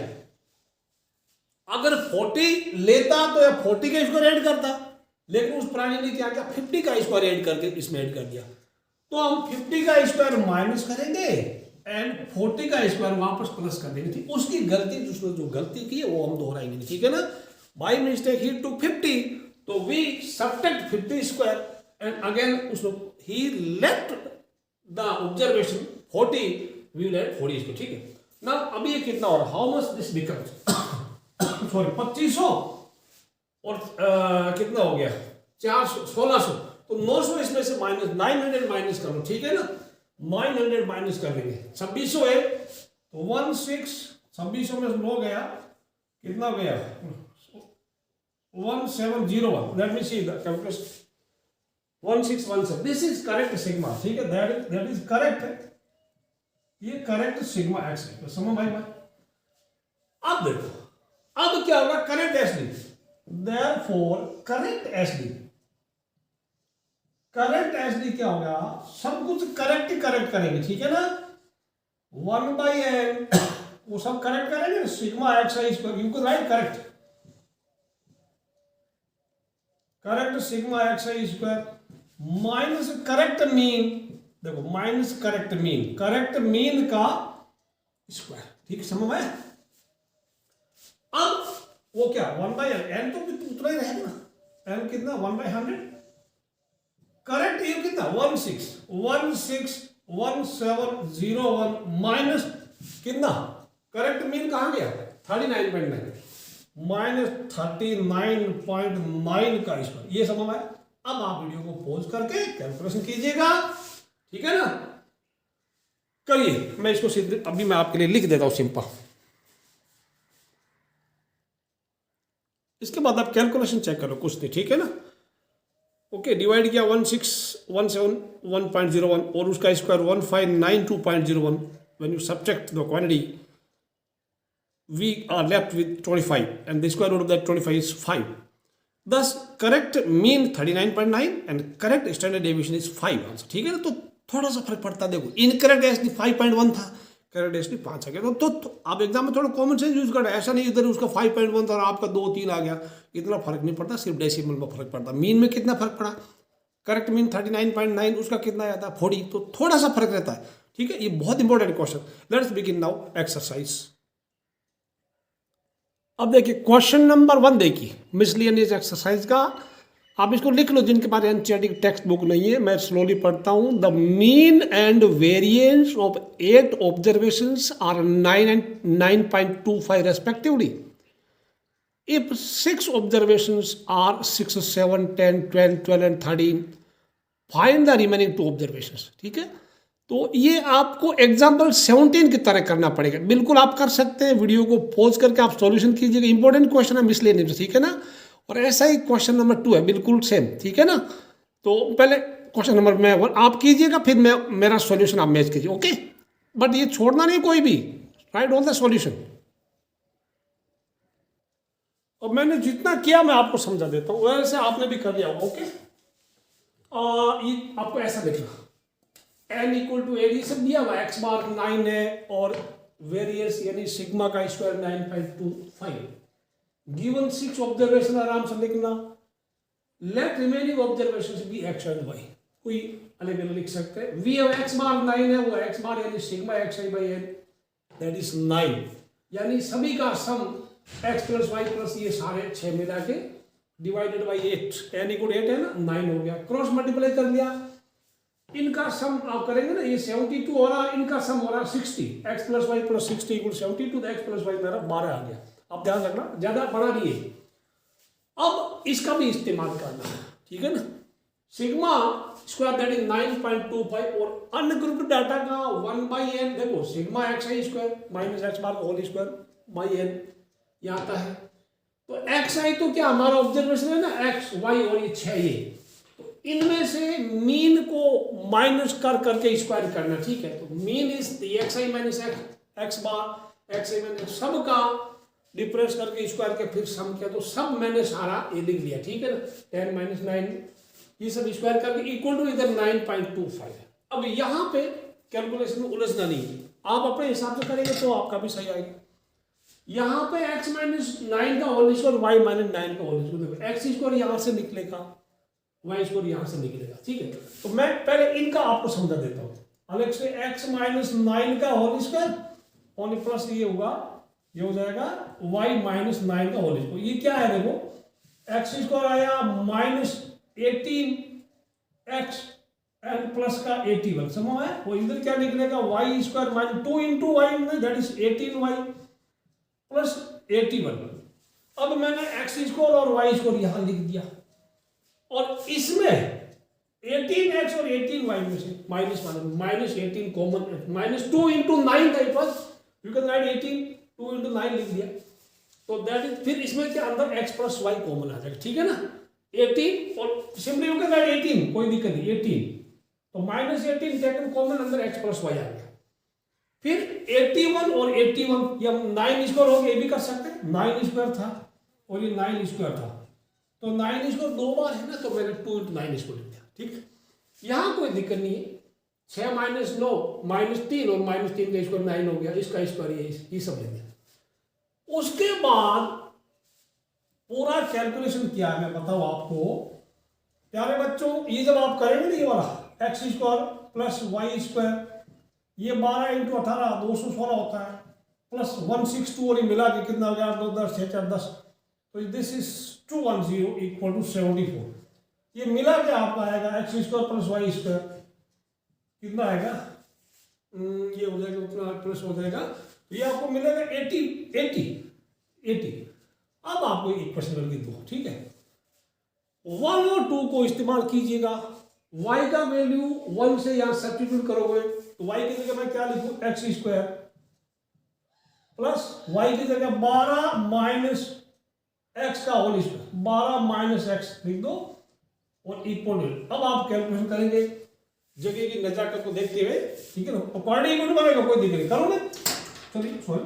अगर 40 लेता तो या 40 का स्क्वायर ऐड करता, लेकिन उस प्राणी ने क्या किया, 50 का स्क्वायर ऐड करके इसमें ऐड कर दिया। तो हम 50 का स्क्वायर माइनस करेंगे एंड 40 का स्क्वायर वापस प्लस कर देंगे। ठीक, उसकी गलती, उसने जो गलती की है वो हम दोहराएंगे, ठीक है ना। बाय मिस्टेक ही टू 50, तो we subtract 50 square and again उसने ही left the observation 40, we let 40 square, ठीक है ना। अभी ये कितना हो रहा है, how much this becomes sorry 2500 और कितना हो गया 400, 1600, तो 900 इसमें से माइनस 900 माइनस कर लो, ठीक है ना। 900 माइनस कर लेंगे, 2600 है तो 2600 में 9 गया, कितना गया 1701। Let me see the calculation, 1617, this is correct sigma, ठीक है, दैट इज करेक्ट, ये करेक्ट सिग्मा एक्स है। तो समझ भाई। अब देखो, अब क्या होगा, correct SD, therefore correct SD, correct SD क्या होगा, सब कुछ करेक्ट ही करेक्ट करेंगे, ठीक है ना। 1/n वो सब करेक्ट करेंगे, sigma x i square, you can write correct, correct sigma x i square minus correct mean, देखो माइनस करेक्ट मीन का स्क्वायर, ठीक समझ में। अब वो क्या 1/n तो उतना ही रहेगा ना, n कितना 1/100, करेक्ट ये कितना 161701 माइनस कितना, करेक्ट मीन कहां गया 39.9 माइनस 39.9 का स्क्वायर, ये समझ में। अब आप वीडियो को पॉज करके कैलकुलेशन कीजिएगा, ठीक है ना। करिए, मैं इसको सीधे अभी मैं आपके लिए लिख देता हूं सिंपल, इसके बाद आप कैलकुलेशन चेक करो, कुछ नहीं, ठीक है ना। ओके, डिवाइड किया 1617.01 और उसका square 1592.01, when you subtract the quantity we are left with 25 and the square root of that 25 is 5. Thus correct mean 39.9 and correct standard deviation is 5 answer, ठीक है ना। तो थोड़ा सा फर्क पड़ता है, देखो इनकरेक्ट एसडी 5.1 था, करेक्ट एसडी 5 आ गया। तो आप एग्जाम में थोड़ा कॉमन सेंस यूज करना, ऐसा नहीं इधर उसका 5.1 था और आपका 2-3 आ गया, इतना फर्क नहीं पड़ता, सिर्फ डेसिमल में फर्क पड़ता। मीन में कितना फर्क पड़ा, करेक्ट मीन 39.9, उसका कितना आया था 40, तो थोड़ा सा फर्क रहता है, ठीक है। ये बहुत important question. Let's begin now exercise. अब देखिए क्वेश्चन नंबर 1 देखिए, मिसलेनियस एक्सरसाइज का, आप इसको लिख लो जिनके पास एनसीईआरटी की टेक्स्ट बुक नहीं है, मैं स्लोली पढ़ता हूँ। The mean and variance of 8 observations are 9 and 9.25 respectively. If 6 observations are 6, 7, 10, 12 and 13, find the remaining 2 observations, ठीक है। तो ये आपको एग्जाम्पल 17 की तरह करना पड़ेगा, बिल्कुल आप कर सकते हैं। वीडियो को पॉज करके आप सॉल्यूशन कीजिएगा, इंपॉर्टेंट क्वेश्चन है मिसलेनियस, ठीक है ना। और ऐसा ही क्वेश्चन नंबर 2 है, बिल्कुल सेम, ठीक है ना। तो पहले क्वेश्चन नंबर में आप कीजिएगा, फिर मैं मेरा सॉल्यूशन आप मैच कीजिए, ओके। बट ये छोड़ना नहीं कोई भी, राइट ऑल द सॉल्यूशन। और मैंने जितना किया मैं आपको समझा देता हूँ, वैसे आपने भी कर लिया होगा, ओके। ये आपको ऐसा लिखना, n इक्वल टू एड, ये सब दिया हुआ, x बार 9 है और वेरियंस यानी सिग्मा का स्क्वायर 9.25, गिवन 6 ऑब्जर्वेशन आराम से लिखना। Let remaining observation be x and y, कोई अलग अलग लिख सकते हैं। वी अब x बार 9 है, वो x बार यानी sigma xi by n that is 9, यानी सभी का सम x प्लस y प्लस ये सारे 6 मिला के डिवाइडेड बाई 8, n इक्वल 8 है ना, 9 हो गया। क्रॉस मल्टीप्लाई कर लिया, इनका सम आप करेंगे ना, ये 72 हो रहा, इनका सम हो रहा 60, x plus y plus 60 equal 72, तो x प्लस वाई मेरा 12 आ गया। आप ध्यान रखना, ज्यादा बड़ा नहीं है, अब इसका भी इस्तेमाल करना है, ठीक है ना। सिग्मा स्क्वायर दैट इज 9.25 और अनग्रुप्ड डाटा का 1/n, देखो sigma x i square minus x bar whole square by n ये आता है। तो एक्स आई तो क्या हमारा ऑब्जर्वेशन है ना, एक्स वाई और ये 6 ये, तो इनमें से मीन को माइनस कर करके स्क्वायर करना, ठीक है। तो mean is x I minus x bar x I minus सब का डिफरेंस करके स्क्वायर के फिर सम किया, तो सब मैंने सारा ये लिख लिया, ठीक है ना। 10 माइनस 9 ये सब स्क्वायर करके इक्वल टू इधर 9.25 है। अब यहाँ पे कैलकुलेशन में उलझना नहीं है, आप अपने हिसाब से करेंगे तो आपका भी सही आएगा। यहाँ पे x माइनस 9 का होल स्क्वायर y माइनस 9 का होल स्क्वायर, एक्स स्क्वायर यहाँ से निकलेगा y स्क्वायर यहाँ से निकलेगा, ठीक है। तो मैं पहले इनका आपको समझा देता हूँ अलग से। x माइनस 9 का होल स्क्वायर और प्लस ये होगा, ये हो जाएगा y माइनस 9 का होल स्क्वायर। ये क्या है देखो, एक्स स्क्वायर आया माइनस 18x एंड प्लस का 81 समझ है, वो इधर क्या निकलेगा y square minus 2 into y that is 18y plus 81। अब मैंने एक्स स्क्वायर और वाई स्क्वायर यहां लिख दिया और इसमें 18x और 18y में से minus minus 18 common, minus 2 into 9 का equal you can write 18 2 into 9 लिख दिया, तो दैट इज फिर इसमें क्या अंदर x प्लस वाई कॉमन आ जाएगा, ठीक है ना। 18 और सिंपली यू कैन राइट 18 कोई दिक्कत नहीं 18, तो माइनस 18 टेकन कॉमन अंदर x प्लस वाई आ गया। फिर 81 और 81 या 9 स्क्वायर हो गया, ये भी कर सकते हैं, 9 स्क्वायर था और ये 9 स्क्वायर था, तो 9 स्क्वायर 2 बार है ना, तो मैंने 2 इंटू 9 स्क्वायर लिख दिया, ठीक है। यहाँ कोई दिक्कत नहीं है, 6 माइनस 9 माइनस 3 और माइनस 3 का स्क्वायर 9 हो गया, इसका स्क्वायर ये सब ले दिया। उसके बाद पूरा कैलकुलेशन क्या है मैं बताऊँ आपको प्यारे बच्चों। ये जब आप करेंगे ना ये वाला x square plus y square, ये 12 इंटू 18 216 होता है, प्लस 162 और ये मिला के कितना हो गया 8 9 10 6 4 10, तो दिस इज 210 इक्वल टू 74। ये मिला के आपका आएगा x square plus y square कितना आएगा, ये हो जाएगा उतना प्लस हो जाएगा, ये आपको मिलेगा 80। अब आपको एक प्रश्न करके दो, ठीक है। 1 और 2 को इस्तेमाल कीजिएगा, y का वैल्यू 1 से यहां सब्स्टिट्यूट करोगे तो y की जगह मैं क्या लिखूं एक्स स्क्वायर प्लस y की जगह 12 माइनस एक्स का होल स्क्वायर 12 माइनस एक्स लिख दो और इक्वल। अब आप कैलकुलेशन करेंगे जगह की नजाकत को देखते हुए, ठीक है ना, अकॉर्डिंग इक्वल बनेगा कोई दिक्कत नहीं, करो ना। चलिए sorry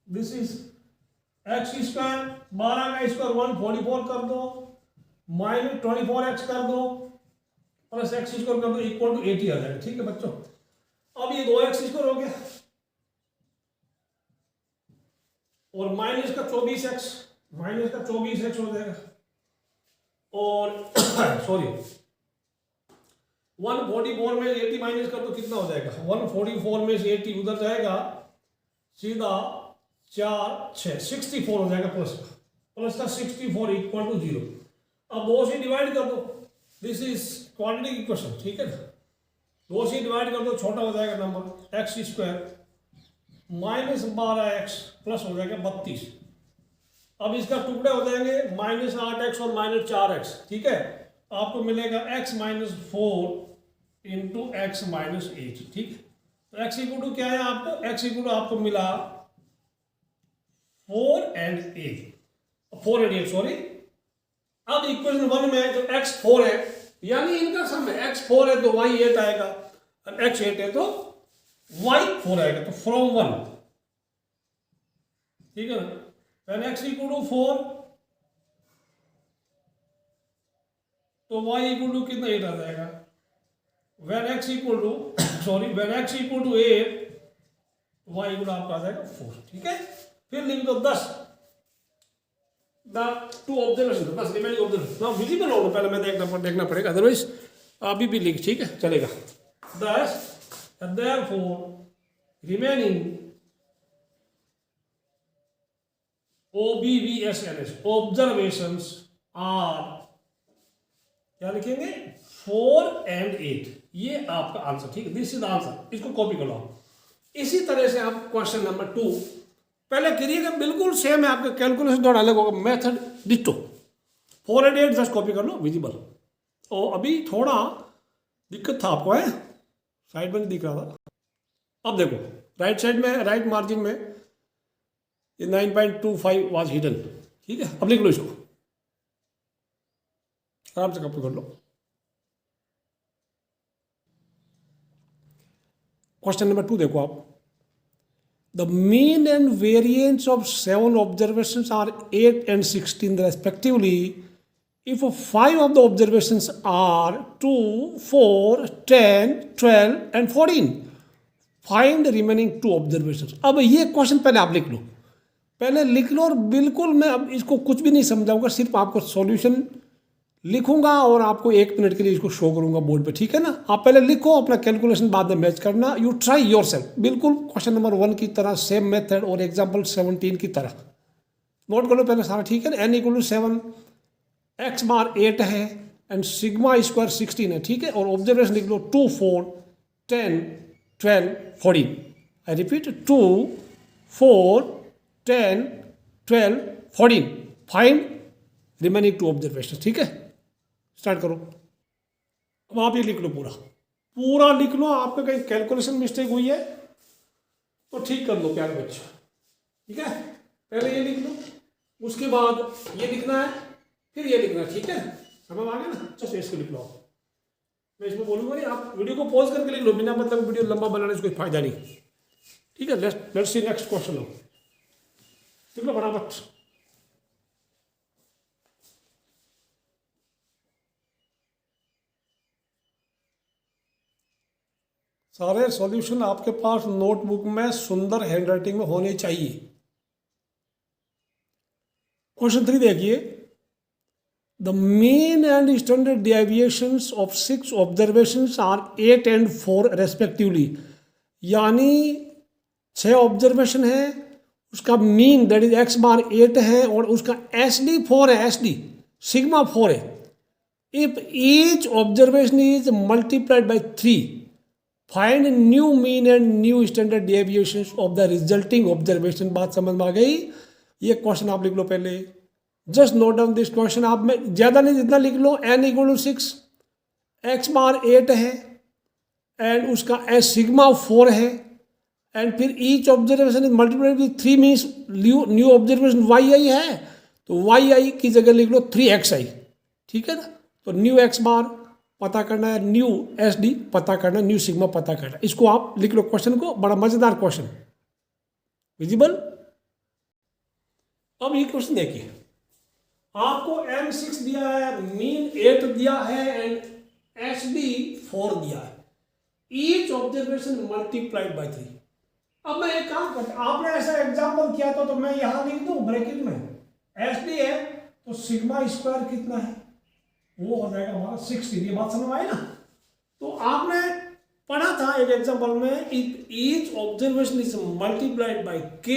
this is x square 12 का स्क्वायर 144 कर दो माइनस 24x कर दो प्लस एक्स स्क्वायर कर दो इक्वल टू 80 आ जाएगा, ठीक है बच्चों। अब ये 2x स्क्वायर हो गया और माइनस का 24x हो जाएगा और सॉरी 144 में 80 माइनस कर तो कितना हो जाएगा, 144 में से 80 उधर जाएगा सीधा 4 6 64 हो जाएगा प्लस का 64 इक्वल टू 0। अब 2 से डिवाइड कर दो, दिस इज क्वाड्रेटिक इक्वेशन, ठीक है ना। 2 से डिवाइड कर दो, छोटा हो जाएगा number x square minus 12x plus हो जाएगा 32। अब इसका टुकड़े हो जाएंगे माइनस 8x और माइनस 4x, ठीक है। आपको मिलेगा x minus 4 into x minus 8, ठीक है। तो x इक्वल टू क्या है आपको, x इक्वल टू आपको मिला 4 and 8 सॉरी। अब इक्वेशन 1 में जो x 4 है यानी इनका सम है, x 4 है तो y 8 आएगा और x 8 है तो y 4 आएगा, तो फ्रॉम 1, ठीक है ना। when x इक्वल टू 4 तो y इक्वल टू कितना 8 आ जाएगा, when x equal to sorry when x equal to 8 y equal to आपका आ जाएगा 4, ठीक है। फिर लिख दो 10 टू ऑब्जर्वेशन, बस रिमेनिंग ऑब्जर्वेशन नाउ विजिबल होगा, पहले मैं देखना पड़ेगा, अदरवाइज अभी भी लिख, ठीक है चलेगा। 10 therefore remaining OBVSNS observations are क्या लिखेंगे 4 and 8, ये आपका आंसर, ठीक है। दिस इज आंसर, इसको कॉपी कर लो। इसी तरह से आप क्वेश्चन नंबर 2 पहले करिएगा, बिल्कुल सेम है आपका, कैलकुलेशन थोड़ा अलग होगा, method ditto, 4 and 8 just copy कर लो, विजिबल। और अभी थोड़ा दिक्कत था आपको, है साइड में नहीं दिख रहा था। अब देखो राइट साइड में, राइट मार्जिन में ये 9.25 वाज हिडन, ठीक है। अब लिख लो इसको, आराम से कॉपी कर लो। क्वेश्चन नंबर 2 देखो आप, the mean and variance of 7 observations are 8 and 16 respectively if 5 of the observations are 2, 4, 10, 12 and 14, find remaining 2 observations. अब ये क्वेश्चन पहले आप लिख लो, पहले लिख लो, और बिल्कुल मैं अब इसको कुछ भी नहीं समझाऊंगा, सिर्फ आपको सॉल्यूशन लिखूंगा और आपको 1 मिनट के लिए इसको शो करूंगा बोर्ड पे, ठीक है ना। आप पहले लिखो, अपना कैलकुलेशन बाद में मैच करना, यू ट्राई योर सेल्फ, बिल्कुल क्वेश्चन नंबर 1 की तरह सेम मेथड और एग्जाम्पल 17 की तरह नोट कर लो पहले सारा, ठीक है। n = 7, x बार 8 है एंड सिग्मा स्क्वायर 16 है, ठीक है। और ऑब्जर्वेशन लिख लो 2, 4, 10, 12, 14। I repeat 2, 4, 10, 12, 14। Find remaining 2 observation, ठीक है। स्टार्ट करो। अब आप ये लिख लो, पूरा पूरा लिख लो। आपका कहीं कैलकुलेशन मिस्टेक हुई है तो ठीक कर लो प्यारे बच्चों, ठीक है। पहले ये लिख लो, उसके बाद ये लिखना है, फिर ये लिखना है, ठीक है। समझ आ गया ना। चलो इसको लिख लो आप, मैं इसमें बोलूंगा नहीं, आप वीडियो को पॉज करके लिख लो, बिना मतलब वीडियो लंबा बनाने से कोई फायदा नहीं, ठीक है। Let's see next question. लो लिख लो फटाफट। सारे सॉल्यूशन आपके पास नोटबुक में सुंदर हैंडराइटिंग में होने चाहिए। क्वेश्चन 3 देखिए, the mean and standard deviations of 6 observations are 8 and 4 respectively. यानी 6 ऑब्जर्वेशन है, उसका mean that is x bar 8 है और उसका SD 4 है, SD सिग्मा 4 है। If each observation is multiplied by 3, find new mean and new standard deviations of the resulting observation. बात समझ में आ गई। ये क्वेश्चन आप लिख लो पहले, just note down this question. आप में ज़्यादा नहीं, जितना लिख लो। n = 6, x बार 8 है एंड उसका s सिग्मा 4 है एंड फिर each observation is multiplied with 3 means new observation yi है, तो yi की जगह लिख लो 3xi, ठीक है ना। तो न्यू x बार पता करना है, न्यू SD पता करना है, न्यू सिग्मा पता करना है। इसको आप लिख लो क्वेश्चन को, बड़ा मजेदार क्वेश्चन, विजिबल। अब ये क्वेश्चन देखिए, आपको M6 दिया है, मीन 8 दिया है एंड SD 4 दिया है। Each observation multiplied by 3। अब मैं एक काम करता, आपने ऐसा एग्जांपल किया तो मैं यहां लिख दूं ब्रैकेट में, SD है तो सिग्मा स्क्वायर कितना है, वो हो जाएगा हमारा 16। ये बात समझ में आई ना। तो आपने पढ़ा था एक एग्जांपल में, if each observation is multiplied by k,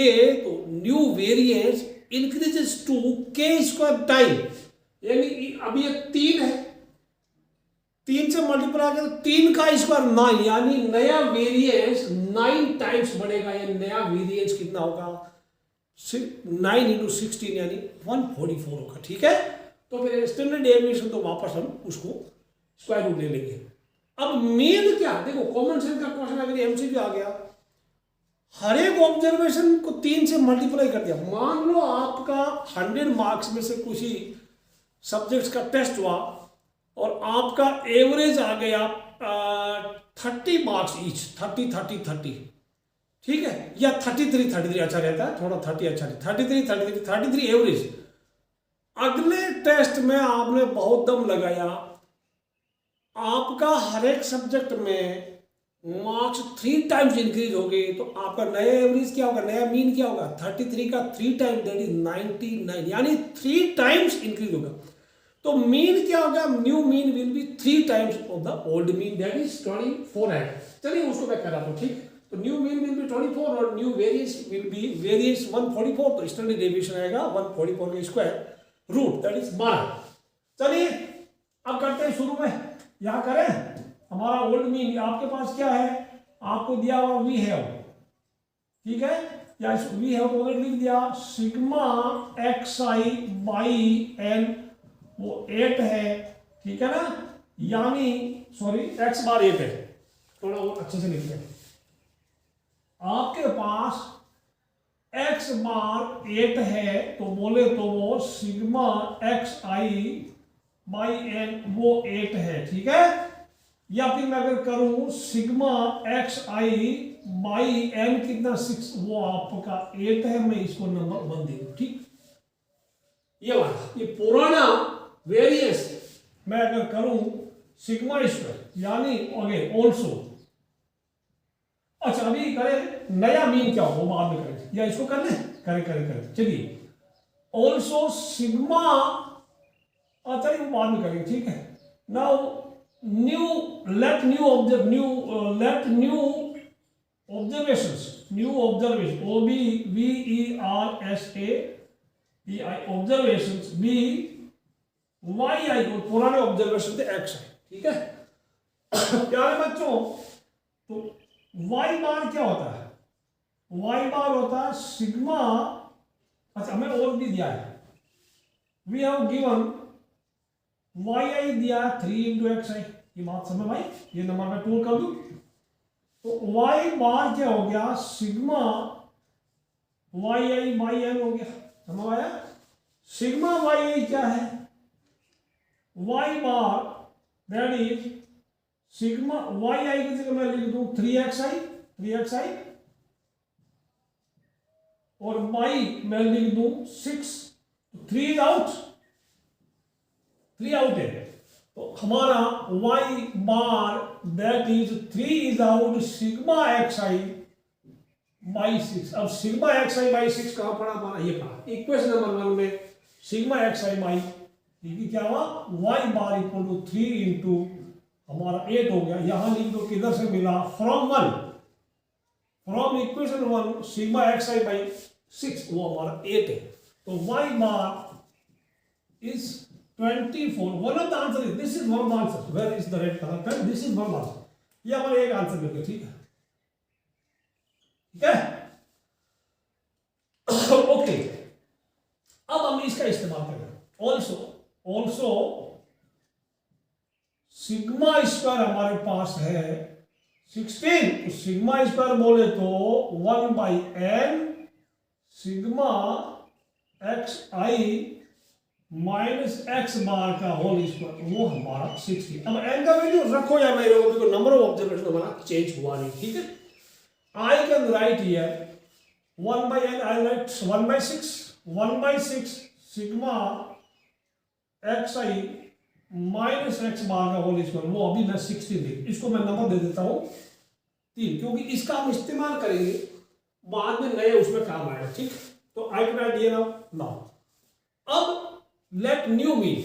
तो new variance increases to k square time. यानी अभी ये 3 है, 3 से मल्टीप्लाई करें तो 3 का स्क्वायर 9, यानी नया वेरिएंस 9 टाइम्स बढ़ेगा। ये नया वेरिएंस कितना होगा, 9 × 16 यानी 144 होगा, ठीक है। तो फिर स्टैंडर्ड डेविएशन तो वापस हम उसको स्क्वायर रूट ले लेंगे। अब मीन क्या, देखो कॉमन सेंस का क्वेश्चन, अगर MCQ आ गया, हर एक ऑब्जर्वेशन को 3 से मल्टीप्लाई कर दिया। मान लो आपका 100 मार्क्स में से कुछ ही सब्जेक्ट्स का टेस्ट हुआ और आपका एवरेज आ गया 30 मार्क्स ईच, 30 30 30, ठीक है, या 33 33 अच्छा रहता है, थोड़ा 30 अच्छा नहीं, 33 33 33 एवरेज। अगले टेस्ट में आपने बहुत दम लगाया, आपका हर एक सब्जेक्ट में मार्क्स 3 टाइम्स इंक्रीज हो गए, तो आपका नया एवरेज क्या होगा, नया मीन क्या होगा, 33 का 3 टाइम दैट इज 99, यानी 3 टाइम्स इंक्रीज होगा। तो मीन क्या होगा, new mean will B 3 times of the old mean that is 24 है। चलिए उसको मैं कराता हूँ, ठीक। तो न्यू मीन विल बी 24 और new variance will be variance 144, तो स्टैंडर्ड डेविएशन आएगा 144 का स्क्वायर रूट दैट इज 12। चलिए अब करते हैं शुरू में, यहां करें हमारा ओल्ड मीन। आपके पास क्या है, आपको दिया हुआ वी हैव, ठीक है, या वी हैव तो लिख दिया सिग्मा xi बाई n वो 8 है, ठीक है ना, यानी सॉरी x बार 8 है, थोड़ा और अच्छे से लिखते हैं। आपके पास x बार 8 है तो बोले तो वो sigma x I by n वो 8 है, ठीक है। या फिर मैं अगर करूं sigma x I by n कितना 6, वो आपका 8 है, मैं इसको नंबर 1 दे दूं, ठीक। ये वाला ये पुराना वेरिएंस मैं अगर करूं सिग्मा स्क्वायर यानी अगेन ऑल्सो, अच्छा अभी करें नया मीन क्या हो बाद में करें, या इसको कर लें, करें चलिए ऑल्सो सिग्मा, अच्छा ये बाद में करेंगे, ठीक है। Now new let new observation O B V E R S A E I observations be Y I को पुराने ऑब्जर्वेशन थे एक्स है, ठीक है। प्यारे बच्चों तो वाई बार क्या होता है, वाई बार होता है सिग्मा, अच्छा हमें और भी दिया है, वी हैव गिवन वाई आई दिया 3 इंटू एक्स आई, ये बात समझ भाई, ये नंबर मैं टूल कर दूं तो वाई बार क्या हो गया sigma Y I by N हो गया, समझ आया। सिग्मा वाई आई क्या है, Y bar that is sigma Y I की जगह मैं लिख दूं 3xi और बाई मैं लिख दूं 6, 3 आउट है तो हमारा y bar that is 3 is out sigma x I by 6। अब सिग्मा एक्स आई बाई 6 कहां पड़ा हमारा, ये पड़ा इक्वेशन नंबर 1 में सिग्मा एक्स आई बाई, ठीक क्या हुआ y bar equal to 3 into हमारा 8 हो गया। यहां लिख दो किधर से मिला, from equation 1 sigma x I by 6 वो हमारा 8 है, तो y bar is 24। one of the answer is, this is one of the answers, where is the red color pen, this is one answer, ये हमारा एक आंसर मिल गया, ठीक है, ठीक है। ओके अब हम इसका इस्तेमाल करेंगे ऑल्सो सिग्मा स्क्वायर हमारे पास है 16, तो सिग्मा स्क्वायर बोले तो 1 by N sigma x I minus x bar का होल स्क्वायर वो हमारा 60। अब एन का वैल्यू रखो या नहीं रखो, देखो नंबर ऑफ ऑब्जर्वेशन हमारा चेंज हुआ नहीं, ठीक है। I can write here 1 by N, I write 1 by 6 sigma x I minus x bar का होल स्क्वायर वो अभी मैं 60 दे, इसको मैं नंबर दे देता हूं 3, क्योंकि इसका हम इस्तेमाल करेंगे बाद में नए उसमें काम आएगा, ठीक। तो I can write here now अब let new mean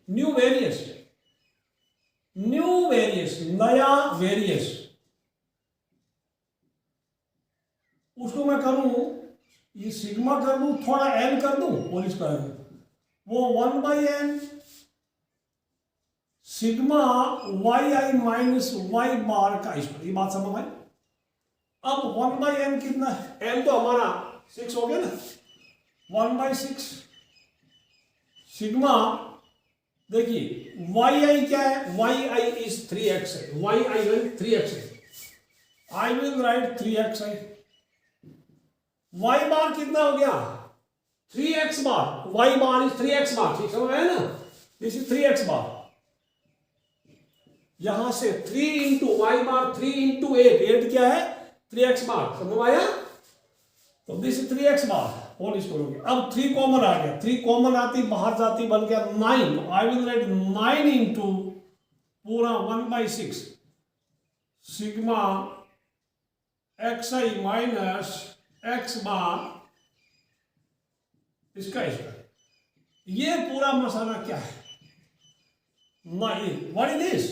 new variance नया वेरियस, उसको मैं करूं ये सिग्मा कर दूं, थोड़ा एन कर दूं और इसका वो 1 by N sigma Y I minus Y bar का स्क्वायर, ये बात समझ आई। अब 1 बाई एन कितना है, एन तो हमारा 6 हो गया ना, 1 बाई 6 सिग्मा, देखिए वाई आई क्या है, वाई आई इज 3x है, वाई आई 3x है, आई विल राइट 3x है। वाई बार कितना हो गया 3x bar, Y bar is 3x बार, ठीक समझ आया ना, दिस इज 3x बार, यहां से 3 इंटू वाई बार 3 इंटू 8 क्या है 3x बार, समझ आया। तो this is 3x bar whole square हो गया। अब 3 कॉमन आ गया, 3 कॉमन आती बाहर जाती बन गया 9, आई विल राइट 9 इंटू पूरा 1 by 6 sigma x I minus x bar इसका स्क्वायर। ये पूरा मसाला क्या है, 9, what is this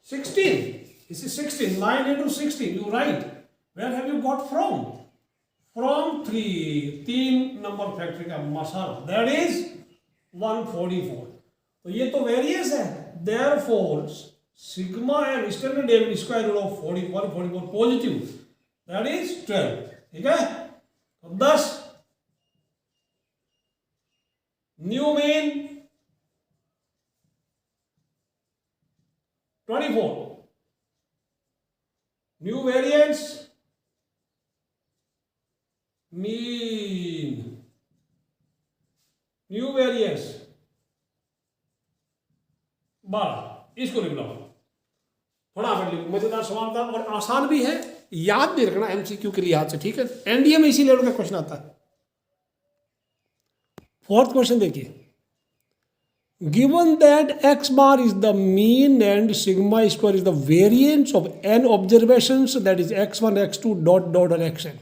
16, this is 16, 9 into 16, you write, where have you got from 3 number factor का मसाला, that is 144। तो ये तो वेरियस है, therefore सिग्मा एंड स्टैंडर्ड डेविड square root of 44 positive, that is 12, ठीक है। तो 10 new mean 24. New variance, mean. New variance 12, इसको लिख लो। फटाफट लिखो, मजेदार सवाल था और आसान भी है, याद भी रखना एमसीक्यू के लिहाज से, ठीक है। एनडीए में इसी लेवल का क्वेश्चन आता है। फोर्थ क्वेश्चन देखिए, given that x bar is the mean and sigma square is the variance of n observations that is x1 x2 dot dot और xn,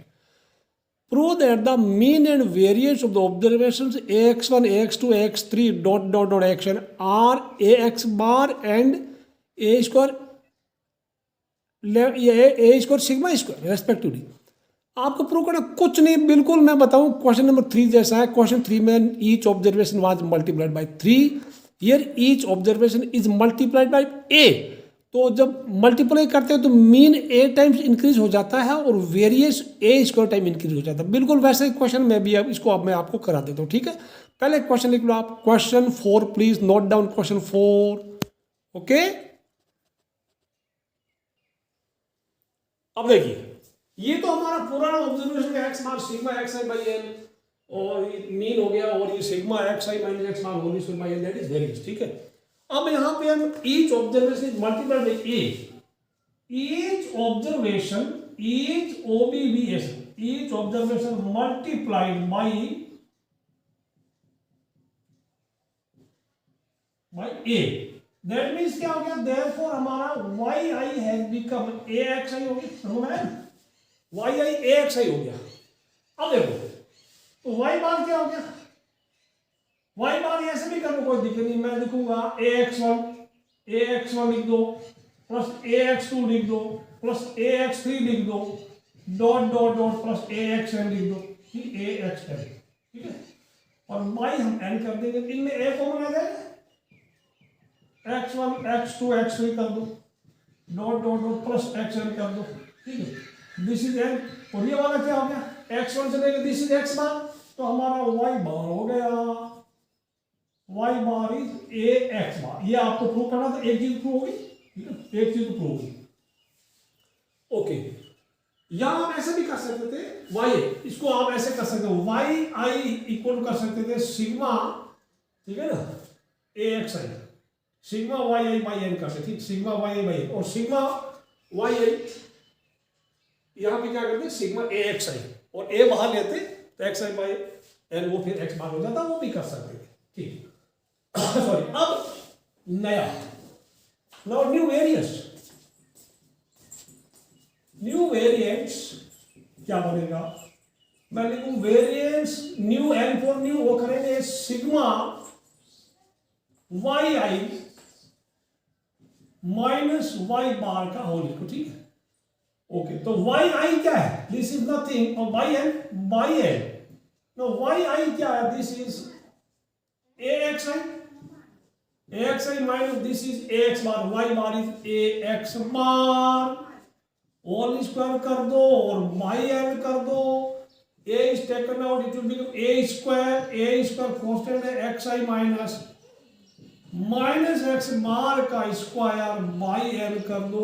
prove that the mean and variance of the observations ax1 ax2 ax3 dot dot dot xn are ax bar and a square sigma square respectively। आपको prove करना कुछ नहीं, बिल्कुल मैं बताऊं question number 3 जैसा है। क्वेश्चन 3 में each observation was multiplied by 3, here each observation is multiplied by A. तो जब मल्टीप्लाई करते हैं तो मीन ए टाइम्स इंक्रीज हो जाता है और वेरिएंस ए स्क्वायर टाइम इंक्रीज हो जाता है। बिल्कुल वैसे ही क्वेश्चन में भी अब इसको अब मैं आपको करा देता हूँ, ठीक है। पहले क्वेश्चन लिख लो आप, question 4 please note down question 4। Okay, अब देखिए, ये तो हमारा पूरा ऑब्जर्वेशन है, X bar sigma x I by N और मीन हो गया, और ये sigma x I minus x bar whole square by N that is variance, ठीक है। अब यहां पे हम each observation is multiplied by A, each observation each O B V S each observation multiplied by A, that means क्या हो गया, देयरफॉर हमारा Y I has become A X I हो गया, समझ में, Y I A X I हो गया। अब देखो, तो वाई बार क्या हो गया, वाई बार ऐसे भी करो, कोई दिक्कत नहीं, मैं लिखूंगा ए एक्स वन लिख दो प्लस ए एक्स टू लिख दो प्लस ए एक्स थ्री लिख दो डॉट डॉट डॉट प्लस ए एक्स एन लिख दो, ए एक्स एन, ठीक है। और वाई हम एन कर देंगे, इनमें ए कॉमन आ जाएगा, x one x two x three कर दो dot dot dot plus x n कर दो, ठीक है। दिस इज एन, और ये वाला क्या हो गया, एक्स वन चलेगा, दिस इज एक्स बार, तो हमारा वाई बार हो गया, Y bar is A X bar. ये आपको प्रूव करना था, एक चीज प्रूव होगी, एक चीज प्रूव होगी। ओके, यहां आप ऐसे भी कर सकते थे, वाई इसको आप ऐसे कर सकते हो, वाई आई इक्वल कर सकते थे सिग्मा, ठीक है ना, A X I, sigma Y I by N करते, ठीक, sigma Y I by N, और सिग्मा वाई आई यहां पे क्या करते, सिग्मा ए एक्स आई, और ए बाहर लेते तो एक्स आई बाई एन, वो फिर एक्स बाहर हो जाता, वो भी कर सकते थे, ठीक। सॉरी, अब नया, now new variance, new variance क्या बनेगा, मैं लिखूं variance new, n for new, वो करेंगे सिग्मा वाई आई माइनस वाई बार का होल लिखो, ठीक है। ओके, तो वाई आई क्या है, दिस इज नथिंग, और Y N, know why I क्या है, this is A X I, ax i minus this is ax bar, y bar is ax bar, whole square कर दो और y n कर दो, a is taken out, it will become a square constant है x i minus x bar का square y n कर दो,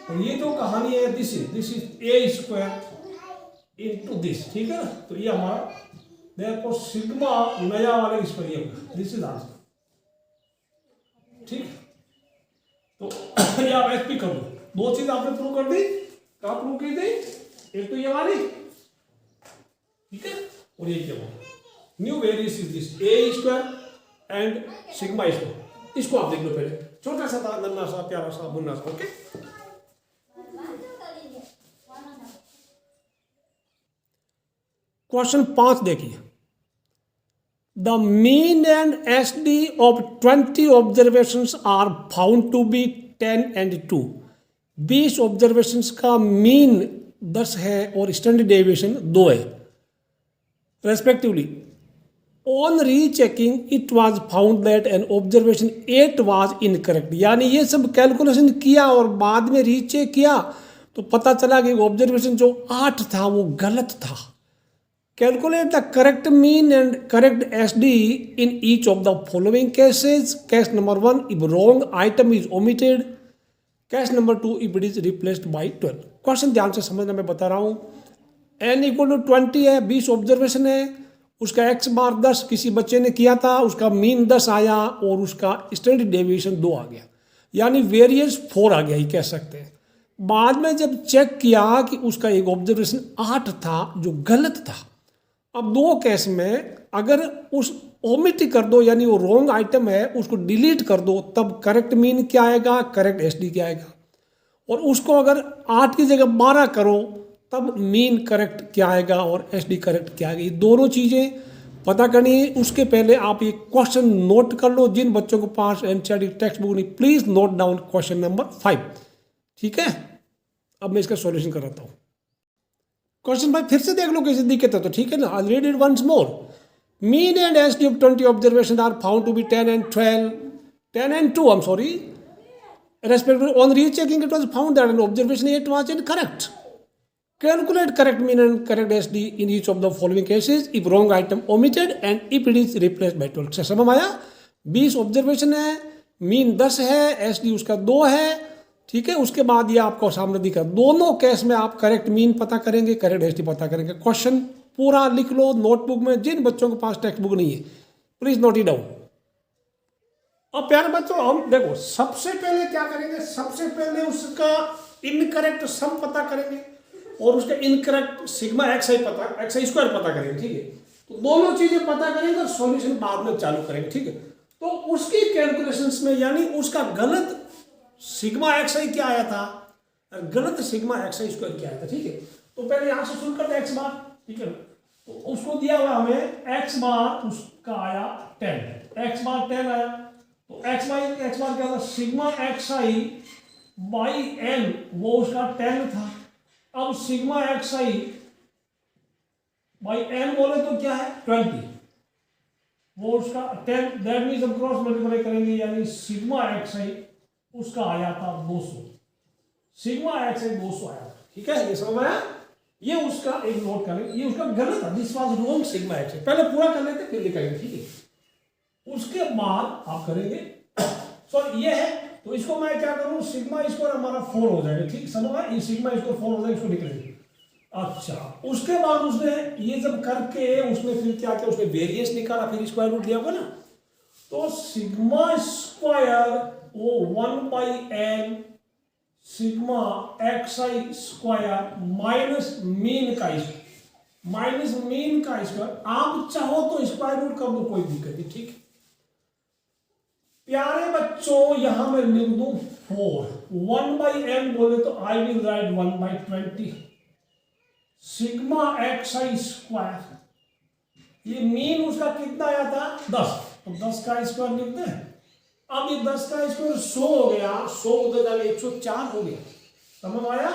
और ये जो कहानी है this is a square into this, ठीक है ना। तो ये हमारा देखो सिग्मा नया वाले इस पर ये दिस इज आंसर, ठीक। तो ये आप एसपी कर दो, दो चीज आपने प्रूव कर दी, क्या प्रूव की थी, एक तो ये वाली, ठीक है, और ये क्या new variance is this A square and sigma square. इसको आप देख लो पहले, छोटा सा था, नन्ना सा, प्यारा सा, मुन्ना सा, ओके। क्वेश्चन 5 देखिए, the mean and SD of 20 observations are found to be 10 and 2। 20 observations का मीन 10 है और स्टैंडर्ड डेविएशन 2 है respectively. On rechecking it was found that an observation 8 was incorrect, यानी ये सब कैलकुलेशन किया और बाद में रीचेक किया तो पता चला कि ऑब्जर्वेशन जो 8 था वो गलत था। Calculate the correct mean and correct SD in each of the following cases. Case number 1, if wrong item is omitted, case number 2 if it is replaced by 12। Question ध्यान से समझना, मैं बता रहा हूँ। n इक्वल टू 20 है, 20 observation है, उसका x बार 10 किसी बच्चे ने किया था, उसका मीन 10 आया और उसका स्टैंडर्ड डेविएशन 2 आ गया, यानी वेरिएंस 4 आ गया, ये कह सकते हैं। बाद में जब चेक किया कि उसका एक ऑब्जर्वेशन 8 था जो गलत था। अब दो केस में अगर उस ओमिट कर दो, यानी वो रॉन्ग आइटम है, उसको डिलीट कर दो, तब करेक्ट मीन क्या आएगा, करेक्ट एसडी क्या आएगा। और उसको अगर 8 की जगह 12 करो तब मीन करेक्ट क्या आएगा और एसडी करेक्ट क्या आएगा। ये दोनों चीज़ें पता करनी है। उसके पहले आप ये क्वेश्चन नोट कर लो। जिन बच्चों के पास एनसीईआरटी टेक्स्ट बुक नहीं, please note down question number 5, ठीक है। अब मैं इसका सॉल्यूशन कराता हूँ। क्वेश्चन भाई फिर से देख लो कैसे दिक्कत है, तो ठीक है ना। I read it once more. Mean and SD of 20 observation are found to be 10 and 12, 10 and 2, I'm sorry. Respectively, on rechecking, it was found that an observation 8 was incorrect. Calculate correct mean and correct SD in each of the following cases if wrong item omitted and if it is replaced by 12। समझ आया। 20 observation है, mean 10 है, SD उसका 2 है, ठीक है। उसके बाद ये आपको सामने दिखा, दोनों केस में आप करेक्ट मीन पता करेंगे, करेक्ट SD पता करेंगे। क्वेश्चन पूरा लिख लो नोटबुक में। जिन बच्चों के पास टेक्स्ट बुक नहीं है प्लीज नोट इट डाउन। अब प्यारे बच्चों, हम देखो सबसे पहले क्या करेंगे, सबसे पहले उसका इनकरेक्ट सम पता करेंगे और उसका incorrect sigma x i square पता करेंगे, ठीक है। तो दोनों चीजें पता करेंगे और सॉल्यूशन बाद में चालू करेंगे, ठीक है। तो उसकी कैलकुलेशंस में, यानी उसका गलत सिग्मा एक्स आई क्या आया था और गलत सिग्मा एक्स आई स्क्वायर क्या आया था, ठीक है। तो पहले यहां से शुरू करते एक्स बार, ठीक है। तो उसको दिया हुआ हमें एक्स बार, उसका आया 10, एक्स बार 10 आया। तो एक्स बार क्या था, sigma x I by n, वो उसका 10 था। अब sigma x I by n बोले तो क्या है 20, वो उसका 10, दैट मीन्स हम क्रॉस मल्टीप्लाई करेंगे, यानी सिग्मा एक्स आई उसका आया था 200, सिग्मा एक्स आई 200 आया था, ठीक है। ये समझ आया। ये उसका एक नोट करें, ये उसका गलत था, this was wrong sigma x I. पहले पूरा कर लेते फिर लिखेंगे, ठीक है। उसके बाद आप करेंगे सॉरी ये है, तो इसको मैं क्या करूं, सिग्मा स्क्वायर हमारा 4 हो जाएगा, ठीक समझ आया। ये सिग्मा स्क्वायर 4 हो जाएगा, इसको निकलेंगे। अच्छा, उसके बाद उसने ये जब करके उसने फिर क्या किया, उसने वेरिएंस निकाला, फिर स्क्वायर रूट लिया होगा ना। तो सिग्मा स्क्वायर वो 1/n sigma x i square minus mean का स्क्वायर, माइनस मीन का स्क्वायर। आप चाहो तो स्क्वायर रूट कर दो, कोई दिक्कत नहीं, ठीक है। प्यारे बच्चों, यहां मैं लिख दूं 4, 1/n बोले तो आई will right 1/20 sigma x i square. ये मीन उसका कितना आया था 10, तो 10 का स्क्वायर लिखते हैं। अब ये 10 का स्क्वायर 100 हो गया, 100 उधर डाले 104 हो गया, समझ आया।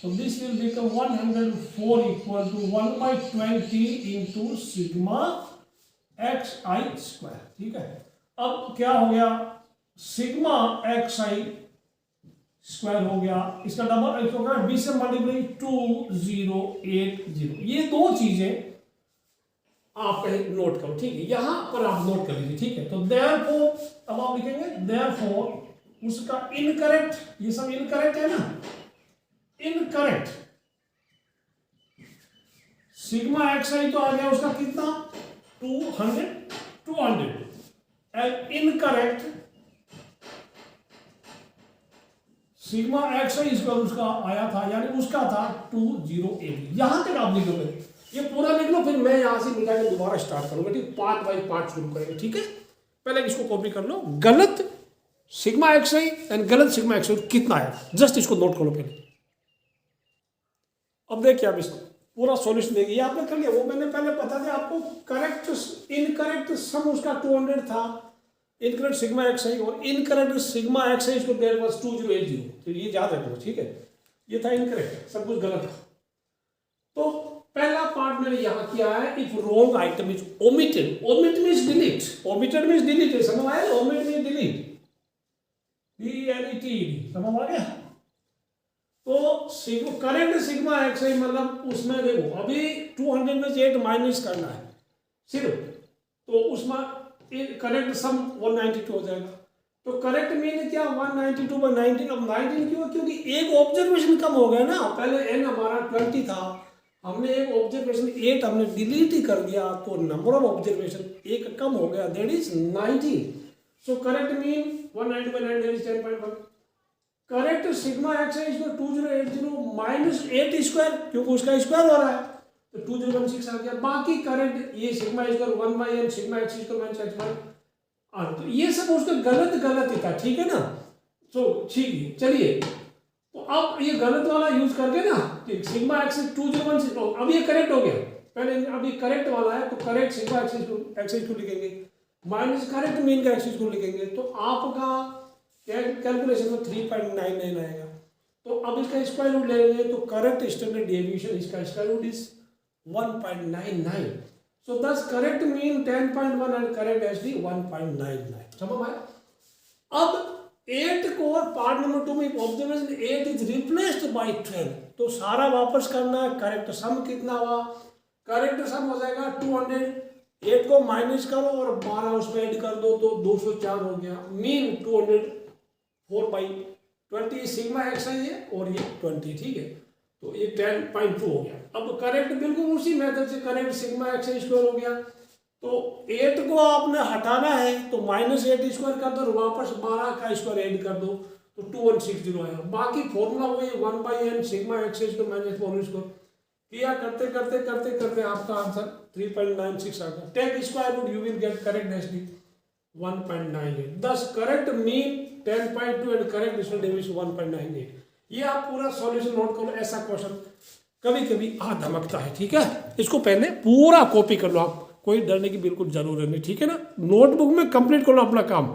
तो this will become 104 equal to 1/20 into sigma x i square, ठीक है। अब क्या हो गया, सिग्मा एक्स आई स्क्वायर हो गया, इसका डबल हो गया 20 से मल्टीप्लाई 2080। ये दो चीजें आप पहले नोट करो, ठीक है। यहां पर आप नोट कर लीजिए, ठीक है। तो देयरफॉर, अब आप लिखेंगे देयरफॉर उसका इनकरेक्ट, ये सब इनकरेक्ट है ना, इनकरेक्ट सिग्मा एक्स आई तो आ गया उसका कितना 200 and incorrect sigma x i square उसका आया था, यानी उसका था 2080। यहां तक आप लिखोगे, ये पूरा लिख लो, फिर मैं यहां से मिटा के दोबारा स्टार्ट करूंगा, ठीक। पार्ट बाय पार्ट शुरू करेंगे, ठीक है। पहले इसको कॉपी कर लो, गलत सिग्मा एक्स आई एंड गलत सिग्मा एक्स आई कितना आया, जस्ट इसको नोट कर लो पहले। अब देखिए आप इसको पूरा सॉल्यूशन देखिए, आपने कर लिया, वो मैंने पहले बता दिया आपको। करेक्ट इनकरेक्ट सम उसका 200 था, इनकरेक्ट सिग्मा एक्स आई, और इनकरेक्ट सिग्मा एक्स आई इसको देयर वाज 2080, तो ये याद रखो, ठीक है। ये था इनकरेक्ट, सब कुछ गलत था। तो पहला पार्ट मैंने यहां किया है, if wrong item is omitted, omit means delete, omitted means delete, समझ आया ना, ओमिट मींस डिलीट, DLET, समझ आ गया। तो करेक्ट सिग्मा एक्स आई मतलब उसमें देखो अभी 200 में से 8 माइनस करना है सिर्फ, तो उसमें करेक्ट सम 192 हो जाएगा। तो करेक्ट मीन क्या 192/19। अब 19 क्यों? क्योंकि एक ऑब्जर्वेशन कम हो गया ना, पहले n हमारा 20 था, हमने एक ऑब्जर्वेशन 8 हमने डिलीट ही कर दिया, तो नंबर ऑफ ऑब्जर्वेशन एक कम हो गया, that is 19। So correct mean 192/9 that is 10.1। Correct sigma x है इसको 2080 माइनस 8 स्क्वायर, क्योंकि उसका स्क्वायर हो रहा है, तो 2016 आ गया। बाकी करेक्ट ये sigma square 1/n sigma X square minus x bar, तो ये सब उसका गलत ही था, ठीक है ना। तो ठीक है, चलिए, तो अब ये गलत वाला यूज करके ना, सिग्मा एक्स 2016 अब ये करेक्ट हो गया। पहले अब ये करेक्ट वाला है, तो करेक्ट सिग्मा एक्स को लिखेंगे माइनस करेक्ट मीन का एक्स को लिखेंगे, तो आपका कैलकुलेशन में 3.99 आएगा। तो अब इसका स्क्वायर रूट ले लेंगे, तो करेक्ट स्टैंडर्ड डेविएशन इसका square root is 1.99। So thus correct mean 10.1 and correct SD 1.99। समझ आया? अब 8 को पार्ट नंबर 2 में ऑब्जर्वेशन 8 इज रिप्लेस्ड बाय 12, तो सारा वापस करना है। करेक्ट सम कितना हुआ? करेक्ट सम हो जाएगा 200। 8 को माइनस करो और 12 उसमें ऐड कर दो, तो 204 हो गया। मीन 204/20 सिग्मा एक्स है और ये 20, ठीक है, तो ये 10.2 हो गया। अब करेक्ट बिल्कुल उसी मेथड से करेक्ट सिग्मा एक्स स्क्वायर हो गया, तो 8 को आपने हटाना है, तो माइनस 8 स्क्वायर कर दो, वापस 12 का स्क्वायर ऐड कर दो, तो 2160 आएगा। बाकी फॉर्मूला वही 1/n sigma X square minus 4 square किया, करते करते करते करते आपका आंसर 3.96 आ गया। Take square root, you will get correct SD 1.98। Thus correct mean 10.2 and correct standard deviation 1.98। ये आप पूरा सॉल्यूशन नोट करो। ऐसा क्वेश्चन कभी कभी आ धमकता है, ठीक है, इसको पहले पूरा कॉपी कर लो आप, कोई डरने की बिल्कुल जरूरत नहीं, ठीक है ना। नोटबुक में कंप्लीट कर लो अपना काम।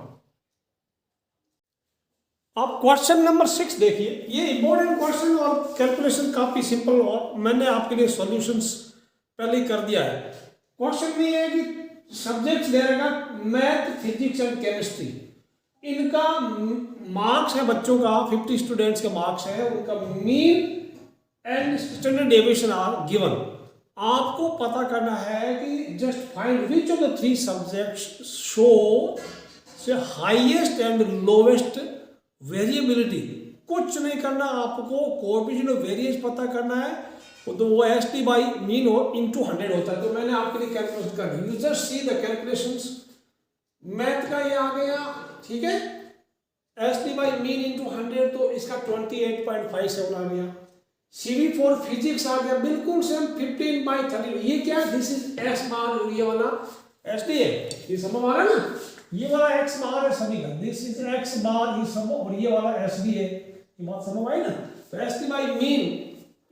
आप क्वेश्चन नंबर 6 देखिए, ये इंपॉर्टेंट क्वेश्चन और कैलकुलेशन काफी सिंपल, और मैंने आपके लिए सॉल्यूशंस पहले ही कर दिया है। क्वेश्चन में ये है कि सब्जेक्ट्स दे रहेगा मैथ, फिजिक्स एंड केमिस्ट्री, इनका मार्क्स है बच्चों का 50 स्टूडेंट्स के मार्क्स है, उनका mean and standard deviation are given. आपको पता करना है कि just find which of the 3 subjects show से हाईएस्ट एंड लोवेस्ट वेरिएबिलिटी। कुछ नहीं करना, आपको कोएफिशिएंट ऑफ वेरिएंस पता करना है, तो वो ST बाई मीन हो इंटू 100 होता है। तो मैंने आपके लिए कैलकुलेशन कर दी, you just see the calculations. Math का ये आ गया, ठीक है, ST बाई मीन इंटू 100, तो इसका 28.57 आ गया। CV फॉर फिजिक्स आ गया बिल्कुल सेम 15/30। ये क्या है? दिस इज एक्स बार और ये वाला SD है, ये समझ आ रहा है ना, ये वाला एक्स बार है सभी का, दिस इज एक्स बार ये सब, और ये वाला SD है, ये बात समझ आई ना। तो ST बाई मीन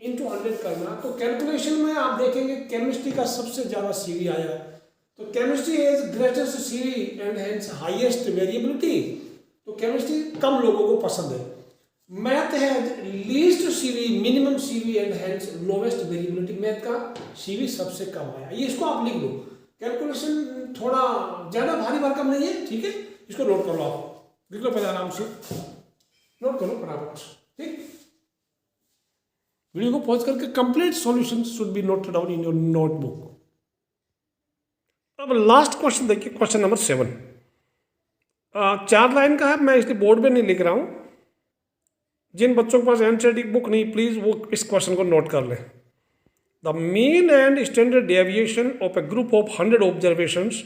इंटू 100 करना। तो कैलकुलेशन में आप देखेंगे केमिस्ट्री का सबसे ज्यादा CV आया है, तो chemistry is greatest CV and hence highest variability, तो केमिस्ट्री कम लोगों को पसंद है। मैथ है least CV minimum CV and hence lowest variability, math का CV सबसे कम आया। ये इसको आप लिख लो, कैलकुलेशन थोड़ा ज्यादा भारी भरकम नहीं है, ठीक है, इसको नोट कर लो, आप लिख लो पहले आराम से, नोट करो फटाफट, ठीक। वीडियो को पॉज करके complete solution should be noted down in your notebook. अब लास्ट क्वेश्चन देखिए, क्वेश्चन नंबर 7, 4 लाइन का है, मैं इसलिए बोर्ड पे नहीं लिख रहा हूं। जिन बच्चों के पास एनसीईआरटी बुक नहीं, प्लीज वो इस क्वेश्चन को नोट कर लें। The mean and standard deviation of a group of 100 observations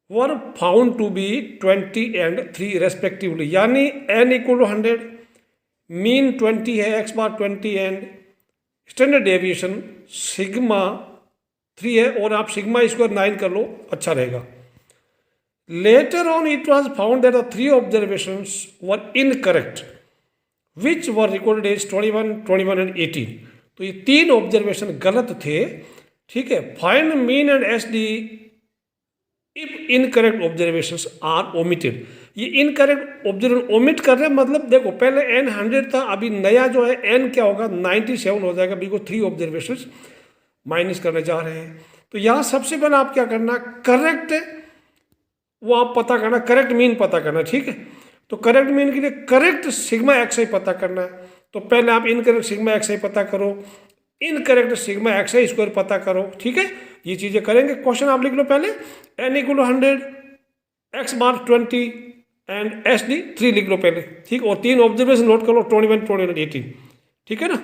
were found to be 20 and 3 respectively, यानी n = 100, मीन 20 है, x bar 20 and standard deviation sigma 3 है, और आप सिग्मा स्क्वायर 9 कर लो, अच्छा रहेगा। Later on it was found that the 3 observations were incorrect which were recorded as 21, 21 and 18। तो ये 3 ऑब्जर्वेशन गलत थे, ठीक है। Find mean and SD if incorrect observations are omitted. ये इनकरेक्ट ऑब्जर्वेशन ओमिट कर रहे हैं, मतलब देखो पहले n 100 था, अभी नया जो है n क्या होगा 97 हो जाएगा, बिल्कुल 3 ऑब्जर्वेशंस माइनस करने जा रहे हैं। तो यहाँ सबसे पहले आप क्या करना, करेक्ट वो आप पता करना, करेक्ट मीन पता करना, ठीक है। तो करेक्ट मीन के लिए करेक्ट सिग्मा XI पता करना है, तो पहले आप इनकरेक्ट सिग्मा XI पता करो, इनकरेक्ट सिग्मा XI स्क्वायर पता करो, ठीक है। ये चीज़ें करेंगे। क्वेश्चन आप लिख लो पहले, n = 100, x bar 20 and SD 3 लिख लो पहले, ठीक। और 3 ऑब्जर्वेशन नोट कर लो, 21, 21, 18, ठीक है ना।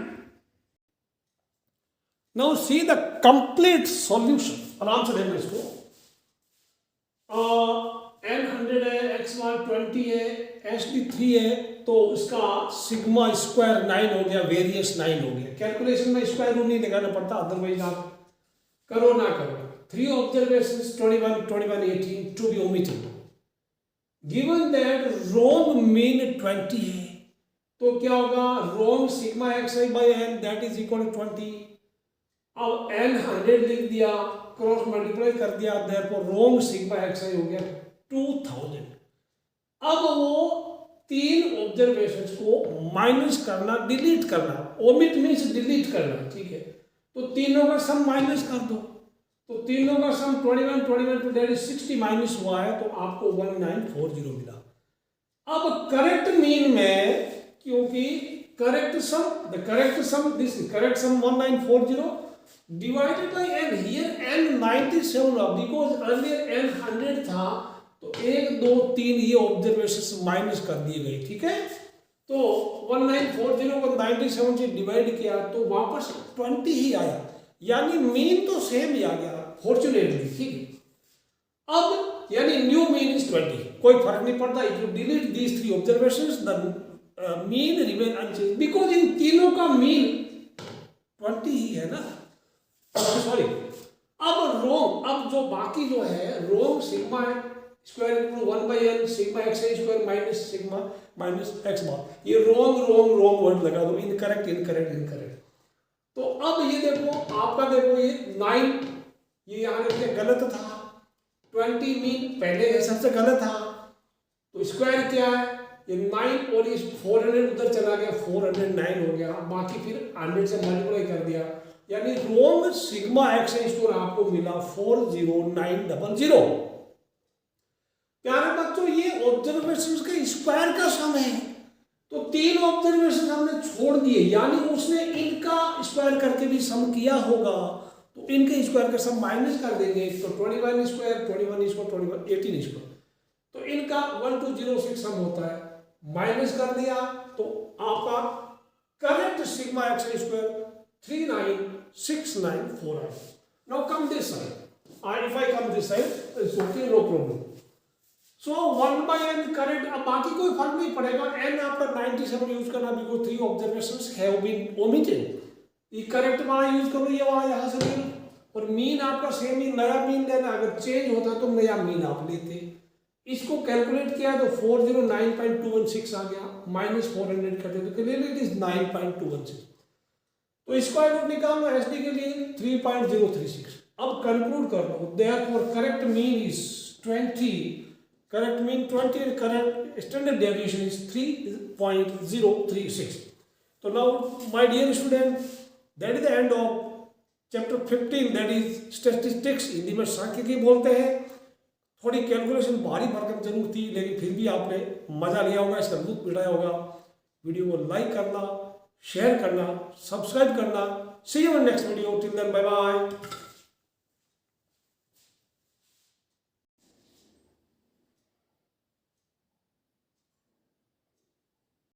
Now see the complete solution, आराम से देखना इसको। n 100 है, x1 20 है, SD 3 है, तो इसका सिग्मा स्क्वायर 9 हो गया, वेरियस 9 हो गया। कैलकुलेशन में स्क्वायर रूट नहीं लगाना पड़ता, अदरवाइज आप करो ना करो। 3 observations 21, 21, 18 to be omitted. Given that wrong mean 20 है, तो क्या होगा, wrong sigma xi by n that is equal to 20। अब n 100 लिख दिया, क्रॉस मल्टीप्लाई कर दिया, देयरफॉर रोंग सिग्मा xi हो गया 2000। अब वो 3 ऑब्जर्वेशंस को माइनस करना, डिलीट करना, ओमिट मीन्स डिलीट करना, ठीक है। तो तीनों का सम माइनस कर दो, तो तीनों का सम 21, 21 टू दैट इज 60 माइनस हुआ है, तो आपको 1940 मिला। अब करेक्ट मीन में, क्योंकि correct sum this correct sum 1940 divided by n, here n 97 because earlier n 100 था, तो 1 2 3 ये ऑब्जर्वेशन माइनस कर दिए गए, ठीक है। तो 1940 को 97 से डिवाइड किया तो वापस 20 ही आया, यानी मीन तो सेम ही आ गया फॉर्चुनेटली, ठीक है। अब यानी न्यू मीन इज 20, कोई फर्क नहीं पड़ता। If you delete these 3 observations the mean remain unchanged, because इन तीनों का मीन 20 ही है ना, सॉरी। अब जो बाकी जो है wrong sigma square equal 1 by n sigma xi square minus sigma minus x bar, ये रोंग वर्ड लगा दो, इनकरेक्ट। तो अब ये देखो, आपका देखो ये 9 ये यहाँ लिखे गलत था, 20 मीन पहले सबसे गलत था, तो स्क्वायर क्या है, ये 9 और इस 400 उधर चला गया, 409 हो गया, बाकी फिर 100 से मल्टीप्लाई कर दिया, यानी रोंग सिग्मा xi स्क्वायर आपको मिला 40900। प्यारे बच्चों, ये ऑब्जर्वेशंस के स्क्वायर का सम है, तो 3 ऑब्जर्वेशन हमने छोड़ दिए, यानी उसने इनका स्क्वायर करके भी सम किया होगा, तो इनके स्क्वायर का सम माइनस कर देंगे, तो 21 स्क्वायर 21 स्क्वायर 18 स्क्वायर, तो इनका 1206 सम होता है, माइनस कर दिया, तो आपका करेक्ट सिग्मा xi स्क्वायर 39694 आया। Now come this side, if I come this side it's okay, no problem। So 1 by n correct, अब बाकी कोई फर्क नहीं पड़ेगा, n आपका 97 यूज करना, because 3 observations have been omitted. ये करेक्ट वाला यूज करो, ये वाला यहाँ से ले लो, और मीन आपका सेम ही, नया मीन लेना, अगर चेंज होता तो नया मीन आप लेते। इसको कैलकुलेट किया तो 409.216 आ गया, माइनस 400 करते तो क्लियरली इट इज 9.216। तो स्क्वायर रूट निकालना SD के लिए 3.036। अब कंक्लूड कर लो, therefore correct mean is 20, correct mean 20 and correct standard deviation is 3.036। So now my dear student, that is the end of chapter 15, that is statistics, Hindi में सांख्यिकी बोलते हैं। थोड़ी कैलकुलेशन भारी भरकम जरूर थी, लेकिन फिर भी आपने मजा लिया होगा, इसका लुत्फ उठाया होगा। वीडियो को लाइक करना, शेयर करना, सब्सक्राइब करना। See you in next video, till then bye bye.